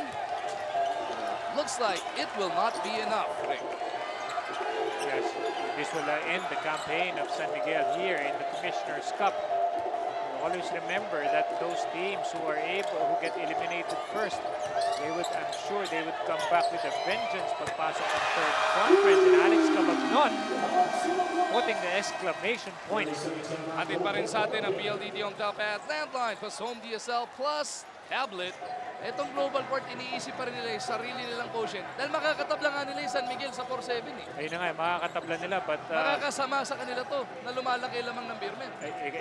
Looks like it will not be enough, Rick. Yes, this will end the campaign of San Miguel here in the Commissioner's Cup. Always remember that those teams who get eliminated first, I'm sure they would come back with a vengeance pagpasok ng third conference. And Alex Cabagnot putting the exclamation point. Atin pa rin sa atin ang PLDT on top at landline plus home DSL plus tablet. Itong GlobalPort, iniisip pa rin nila yung sarili nilang quotient. Dahil makakatabla nga nila yung San Miguel sa 4-7 eh. Ayun na nga, makakatabla nila. But, makakasama sa kanila to na lumalaki lamang ng Beermen.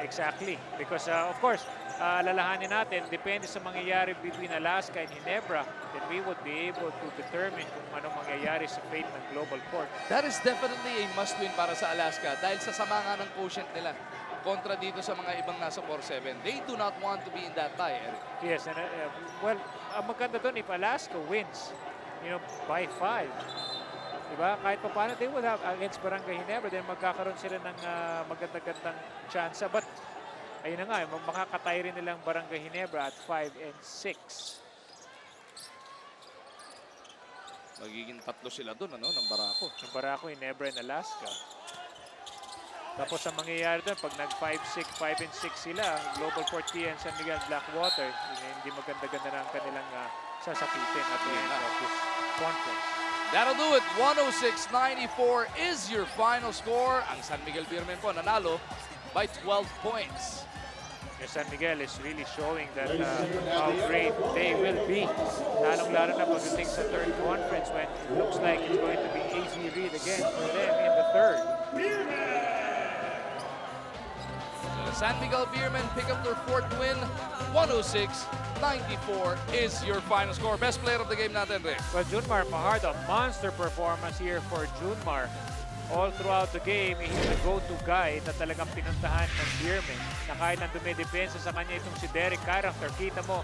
Exactly. Because of course, lalahanin natin, depende sa mangyayari between Alaska and Ginebra, then we would be able to determine kung ano mangyayari sa fate ng GlobalPort. That is definitely a must-win para sa Alaska dahil sa sama nga ng quotient nila kontra dito sa mga ibang nasa 4-7. They do not want to be in that tie, Eric. Yes, and well, maganda doon if Alaska wins, by 5. Diba? Kahit pa paano, they would have against Barangay Ginebra, then magkakaroon sila ng magandang chance. But, ayun na nga, makakatay rin nilang Barangay Ginebra at 5 and 6. Magiging 3 sila doon, ng Barako. Ng Barako, Ginebra and Alaska. Tapos ang mangyayari doon, pag nag-5 and 6 sila, GlobalPort and San Miguel Blackwater, hindi maganda-ganda na ang kanilang sasapitin at the end of this conference. That'll do it. 106-94 is your final score. Ang San Miguel Beermen po nanalo by 12 points. San Miguel is really showing that how great they will be. Lalong-lalo na pagdating sa third conference when it looks like it's going to be easy read again for them in the third. The San Miguel Beermen pick up their 4th win. 106-94 is your final score. Best player of the game natin, Rick. Well, Junmar Fajardo, monster performance here for Junmar. All throughout the game, he's the go-to guy na talagang pinuntahan ng Beermen. Na kahit nang dumidepensa sa kanya itong si Derek Character, kita mo,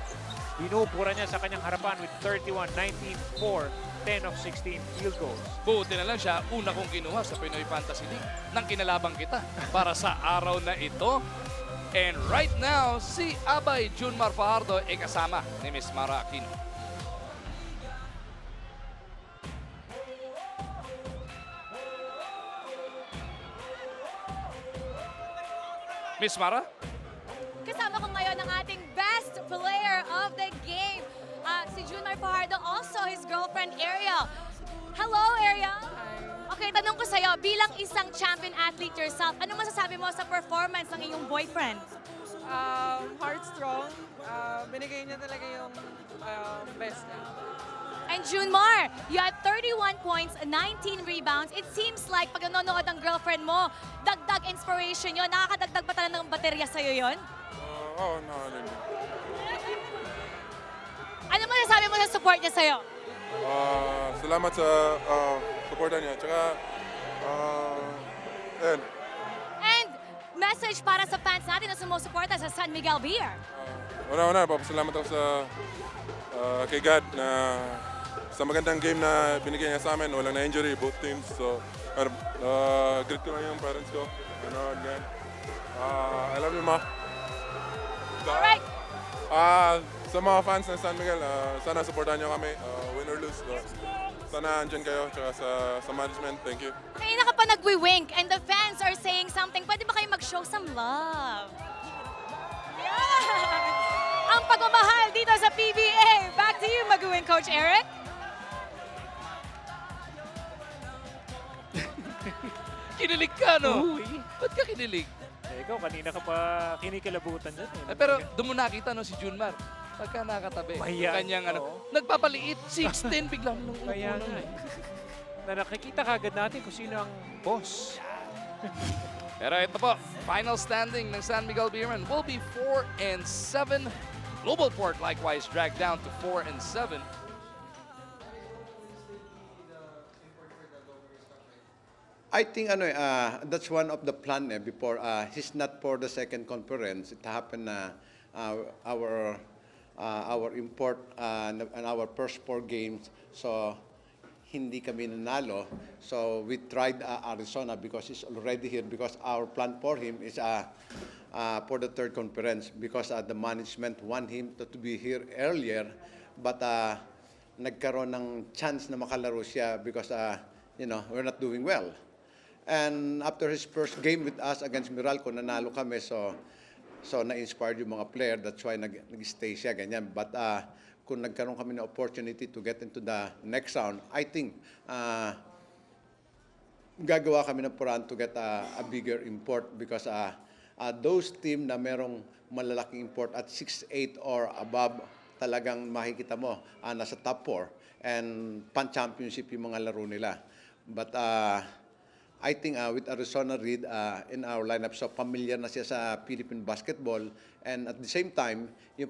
binubura niya sa kanyang harapan with 31, 19, 4, 10 of 16 field goals. Buti na lang siya, una kong kinuha sa Pinoy Fantasy League nang kinalabang kita para sa araw na ito. And right now, si Abay Junmar Fajardo ay kasama ni Miss Mara Aquino. Miss Mara? Kasama ko ngayon ang ating best player of the game, si Junmar Fajardo, also his girlfriend Ariel. Hello, Ariel. Okay, tanong ko sa'yo, bilang isang champion athlete yourself, ano masasabi mo sa performance ng iyong boyfriend? Heart strong. Binigay niya talaga yung best niya. And Junmar, you had 31 points, 19 rebounds. It seems like pag nanonood ng girlfriend mo, dagdag inspiration yun. Nakakadagdag ba talaga ng baterya sa'yo yun? Oo, no. Ano masasabi mo sa support niya sa'yo? Salamat sa suporta niya. Tsaka, yan. And message para sa fans natin na sumusuporta sa San Miguel Beer. Una-una, papasalamat ako kay God na sa magandang game na binigay niya sa amin. Walang na-injury, both teams. So, greet ko lang yung parents ko. Again. I love you, Ma. Alright. Sa mga fans ng San Miguel, sana supportahan niyo kami, win or lose. Sana andyan kayo, tsaka sa management, thank you. Kanina ka pa nagwi-wink and the fans are saying something. Pwede ba kayo mag-show some love? Yeah! Ang pagmamahal dito sa PBA. Back to you, mag-win Coach Eric. Kinilig ka, no? Uy. Ba't ka kinilig? Ikaw, kanina ka pa kinikilabutan dyan. Pero doon mo nakita, no, si Junmar. Pagka nakatabi. Mahiya. Kanyang Oo. nagpapaliit, 6'10", biglang nung Kaya nga eh. Na nakikita kagad natin kung sino ang boss. Pero ito po, final standing ng San Miguel Beermen will be 4-7. GlobalPort likewise dragged down to 4-7. I think that's one of the plan before. He's not for the second conference. It happened our import and our first 4 games. So hindi kami nanalo. So we tried Arizona because he's already here because our plan for him is for the third conference because the management want him to be here earlier, but nagkaroon ng chance na makalaro siya because we're not doing well. And after his first game with us against Meralco, nanalo kami, so na-inspired yung mga player. That's why nag-stay siya, ganyan. But kung nagkaroon kami ng opportunity to get into the next round, I think gagawa kami ng paraan to get a bigger import because those team na merong malalaking import at 6'8" or above, talagang makikita mo nasa top 4 and pan-championship yung mga laro nila. But I think with Arizona Reed in our lineup, so familiar na siya sa Philippine basketball, and at the same time, yung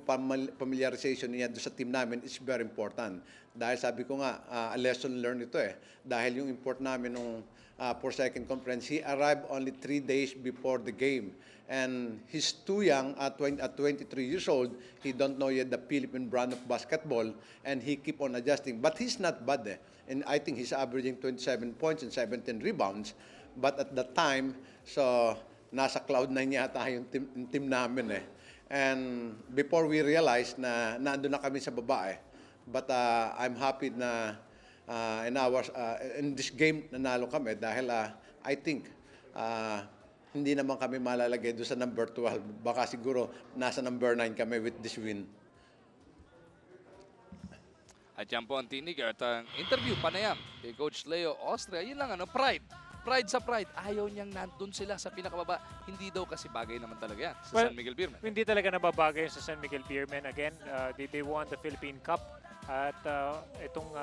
familiarization niya doon sa team namin is very important. Dahil sabi ko nga, a lesson learned ito Dahil yung import namin nung for second conference, he arrived only 3 days before the game. And he's too young, at 23 years old, he don't know yet the Philippine brand of basketball, and he keep on adjusting. But he's not bad And I think he's averaging 27 points and 17 rebounds. But at that time, so nasa cloud 9 yata yung team namin And before we realized na nandun na kami sa baba But I'm happy na in this game nanalo kami dahil I think hindi naman kami malalagay doon sa number 12. Baka siguro nasa number 9 kami with this win. At yan po ang tinig at ang interview panayam kay Coach Leo Austria. Yun lang pride. Pride sa pride. Ayaw niyang nandun sila sa pinakababa. Hindi daw kasi bagay naman talaga yan sa San Miguel Beermen. Hindi talaga nababagay sa San Miguel Beermen. Again, they won the Philippine Cup. At itong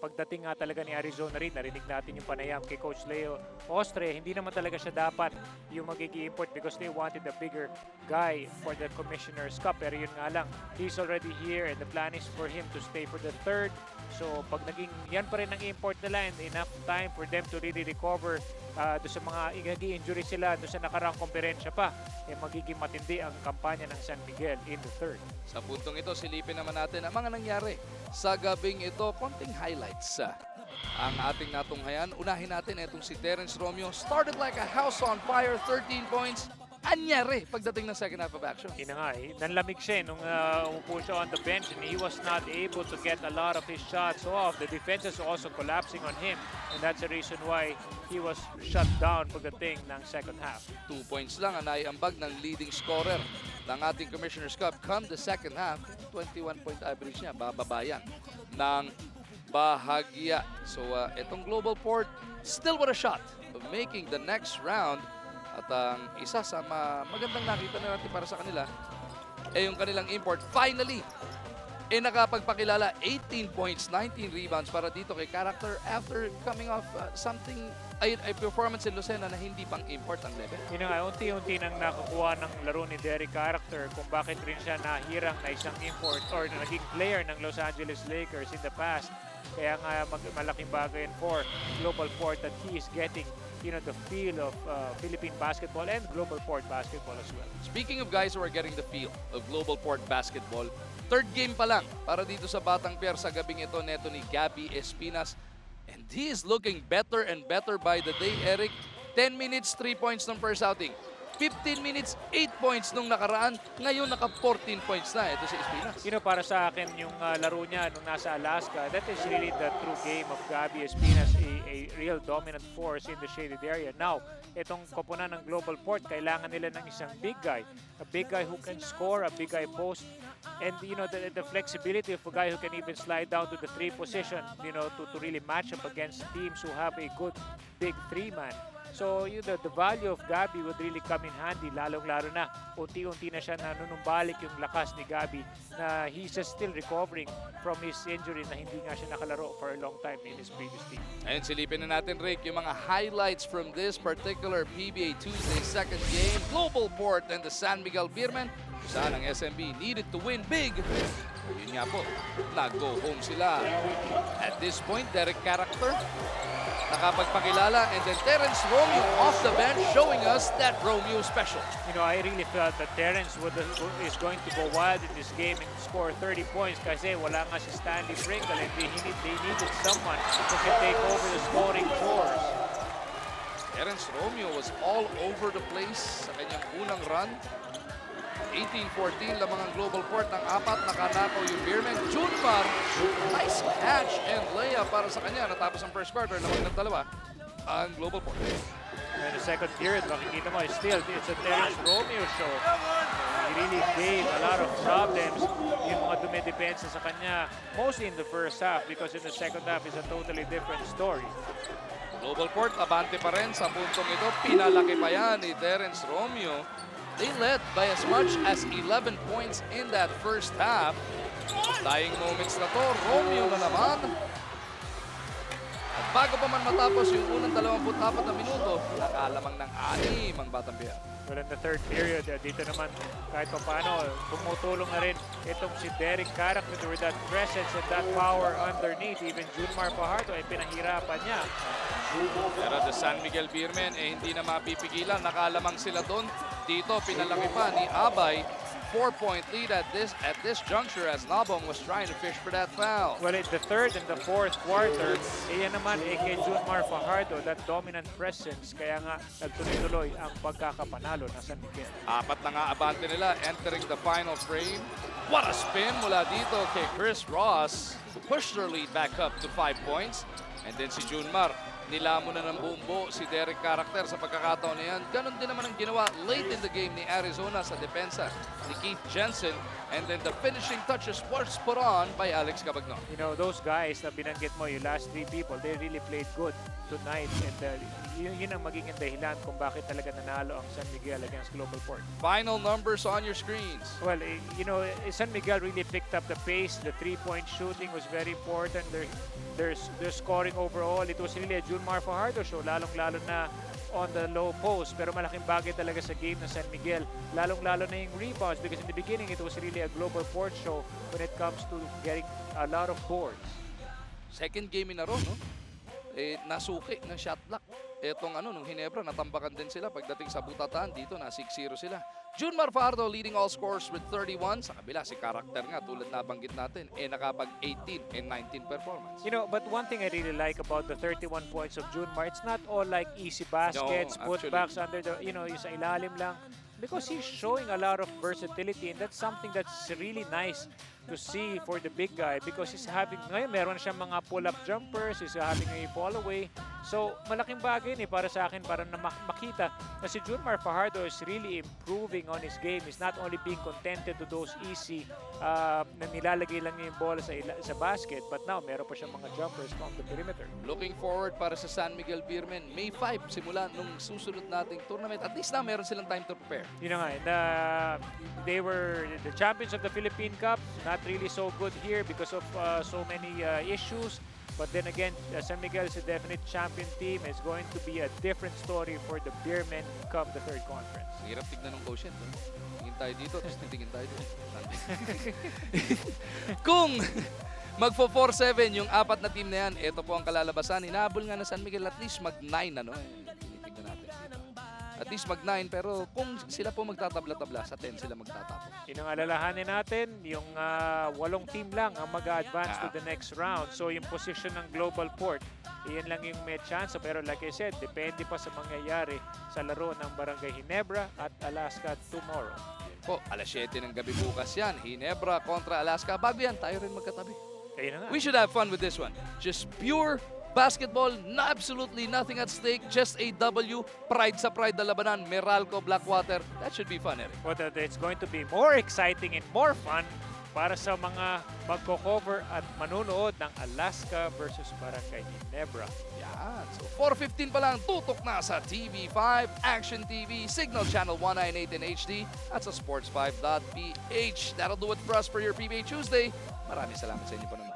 pagdating nga talaga ni Arizona Reed, narinig natin yung panayam kay Coach Leo Austria, hindi naman talaga siya dapat yung magiging import because they wanted a bigger guy for the Commissioner's Cup. Pero yun nga lang, he's already here and the plan is for him to stay for the third. So pag naging yan pa rin ang import nila and enough time for them to really recover doon sa mga injury sila doon sa nakarang komperensya pa, magiging matindi ang kampanya ng San Miguel in the third. Sa puntong ito, silipin naman natin ang mga nangyari sa gabing ito. Konting highlights ang ating natunghayan. Unahin natin itong si Terence Romeo. Started like a house on fire, 13 points. Anyari pagdating ng second half of action. Yun nga nanlamig siya nung umupo siya on the bench and he was not able to get a lot of his shots off. The defense is also collapsing on him and that's the reason why he was shut down pagdating ng second half. 2 points lang ang naiambag ng leading scorer ng ating Commissioner's Cup. Come the second half, 21-point average niya, bababayan ng bahagya. So itong GlobalPort still with a shot of making the next round. At ang isa sa magandang nakita na natin para sa kanila yung kanilang import. Finally, nakapagpakilala 18 points, 19 rebounds para dito kay Character after coming off a performance in Lucena na hindi pang import ang level. Yun nga, unti-unti nang nakakuha ng laro ni Derek Character kung bakit rin siya nahirang na isang import or na naging player ng Los Angeles Lakers in the past. Kaya nga malaking bagay for GlobalPort that he is getting the feel of Philippine basketball and GlobalPort basketball as well. Speaking of guys who are getting the feel of GlobalPort basketball, Third game pa lang para dito sa Batang Pier sa gabing ito neto ni Gabby Espinas. And he is looking better and better by the day, Eric. 10 minutes, 3 points ng first outing. 15 minutes, 8 points nung nakaraan. Ngayon naka 14 points na. Ito si Espinas. Para sa akin yung laro niya nung nasa Alaska, that is really the true game of Gabby Espinas, a real dominant force in the shaded area. Now, itong koponan ng GlobalPort, kailangan nila ng isang big guy. A big guy who can score, a big guy post, and the flexibility of a guy who can even slide down to the 3 position, to really match up against teams who have a good big 3-man. So, the value of Gabby would really come in handy, lalong-lalo na unti-unti na siya nanunumbalik yung lakas ni Gabby na he's just still recovering from his injury na hindi nga siya nakalaro for a long time in his previous team. Ayun, silipin na natin, Rick, yung mga highlights from this particular PBA Tuesday second game. GlobalPort and the San Miguel Beermen, kung saan ang SMB needed to win big. Yun nga po, nag-go home sila. At this point, Derek Character nakapagpakilala, and then Terence Romeo off the bench showing us that Romeo special. I really felt that Terence is going to go wild in this game and score 30 points kasi wala nga si Stanley Pringle and they needed someone who can take over the scoring chores. Terence Romeo was all over the place sa kanyang unang run. 18-14 lamang ang GlobalPort ng 4, nakanakaw yung Beermen. Junmar, nice catch and layup para sa kanya. Natapos ang first quarter, lamang ng 2 ang GlobalPort. In the second period, makikita mo, it's a Terence Romeo show. He really gave a lot of problems yung mga dumidepensa sa kanya, mostly in the first half because in the second half is a totally different story. GlobalPort, abante pa rin sa puntong ito. Pinalaki pa yan ni Terence Romeo. They led by as much as 11 points in that first half. Dying moments na to, Romeo na naman. At bago pa man matapos yung unang 24 na minuto, nakalamang ng 6 ang Batang Pier. Well, in the third period, dito naman kahit pa paano, tumutulong na rin itong si Derek Character with that presence and that power underneath. Even Junmar Fajardo ay pinahirapan niya. Pero the San Miguel Beermen hindi na mapipigilan. Nakalamang sila doon. Dito pinalaki pa ni Abay. 4-point lead at this juncture as Nabong was trying to fish for that foul. Well, in the third and the fourth quarter, yan naman kay Junmar Fajardo, that dominant presence, kaya nga nagtuloy-tuloy ang pagkakapanalo ng San Miguel. 4 na nga abante nila entering the final frame. What a spin mula dito kay Chris Ross. Pushed their lead back up to 5 points. And then si Junmar, nilamon na ng buong si Derek Character sa pagkakataon na yan. Ganon din naman ang ginawa late in the game ni Arizona sa depensa ni Keith Jensen. And then the finishing touches was put on by Alex Cabagno. Those guys na binanggit mo, yung last 3 people, they really played good tonight. And yun ang magiging dahilan kung bakit talaga nanalo ang San Miguel against GlobalPort. Final numbers on your screens. Well, San Miguel really picked up the pace. The 3-point shooting was very important. Their scoring overall, it was really a Junmar Fajardo show, lalong-lalo na on the low post. Pero malaking bagay talaga sa game ng San Miguel, lalong-lalo na yung rebounds because in the beginning, it was really a GlobalPort show when it comes to getting a lot of boards. Second game in a row, no? Nasuki ng shot block. Etong nung Ginebra, natambakan din sila pagdating sa butataan. Dito na 6-0 sila. Junmar Fajardo leading all scorers with 31. Sa kabila, si Character nga, tulad na banggit natin, nakapag 18 and 19 performance. But one thing I really like about the 31 points of Junmar, it's not all like easy baskets, putbacks under the, yung sa ilalim lang. Because he's showing a lot of versatility and that's something that's really nice to see for the big guy because he's having, ngayon meron siyang mga pull-up jumpers, he's having a fall away. So, malaking bagay para sa akin para na makita na si Junmar Fajardo is really improving on his game. He's not only being contented to those easy na nilalagay lang niya yung bola sa basket, but now meron pa siyang mga jumpers from the perimeter. Looking forward para sa San Miguel Beermen, May 5 simula nung susunod nating tournament. At least na meron silang time to prepare. Yun na nga, they were the champions of the Philippine Cup, not really so good here because of so many issues. But then again, San Miguel is a definite champion team. It's going to be a different story for the Beermen come the third conference. Hirap tignan ng quotient. Tingin tayo dito, tapos titingin tayo dito. Kung magpo 4-7 yung 4 na team na yan, ito po ang kalalabasan. Inaabol nga na San Miguel at least mag-9 Tinitignan natin. at least mag-9, pero kung sila po magtatabla-tabla, sa 10 sila magtatapos. Yun ang alalahanin natin, yung 8 team lang ang mag-advance to the next round. So yung position ng GlobalPort, iyan lang yung may chance. Pero like I said, depende pa sa mangyayari sa laro ng Barangay Ginebra at Alaska tomorrow. Po, alas 7 ng gabi bukas yan. Ginebra kontra Alaska. Bago yan, tayo rin magkatabi. Kaya na nga. We should have fun with this one. Just pure basketball, absolutely nothing at stake, just a W. Pride sa pride na labanan, Meralco, Blackwater. That should be fun, Eric. But it's going to be more exciting and more fun para sa mga magko-cover at manunood ng Alaska versus Barangay Ginebra. Yan. So 4:15 pa lang, tutok na sa TV5, Action TV, Signal Channel 198 in HD, at sa sports5.ph. That'll do it for us for your PBA Tuesday. Maraming salamat sa inyo pa naman.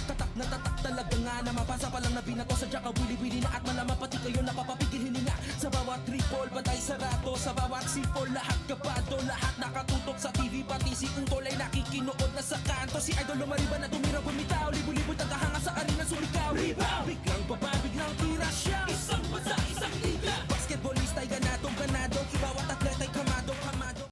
Tatak na tatak talaga nga na mapasa pa lang na binato. Sadya ka wili-wili na at malaman pati kayo napapapigil hininga. Sa bawat triple, batay sarado. Sa bawat sipol, lahat kabado. Lahat nakatutok sa TV, pati si Utol ay nakikinood na sa kanto. Si Idol lumariban na tumira bumitaw. Libo-libo tagahanga sa arena, sulikaw. Rebound!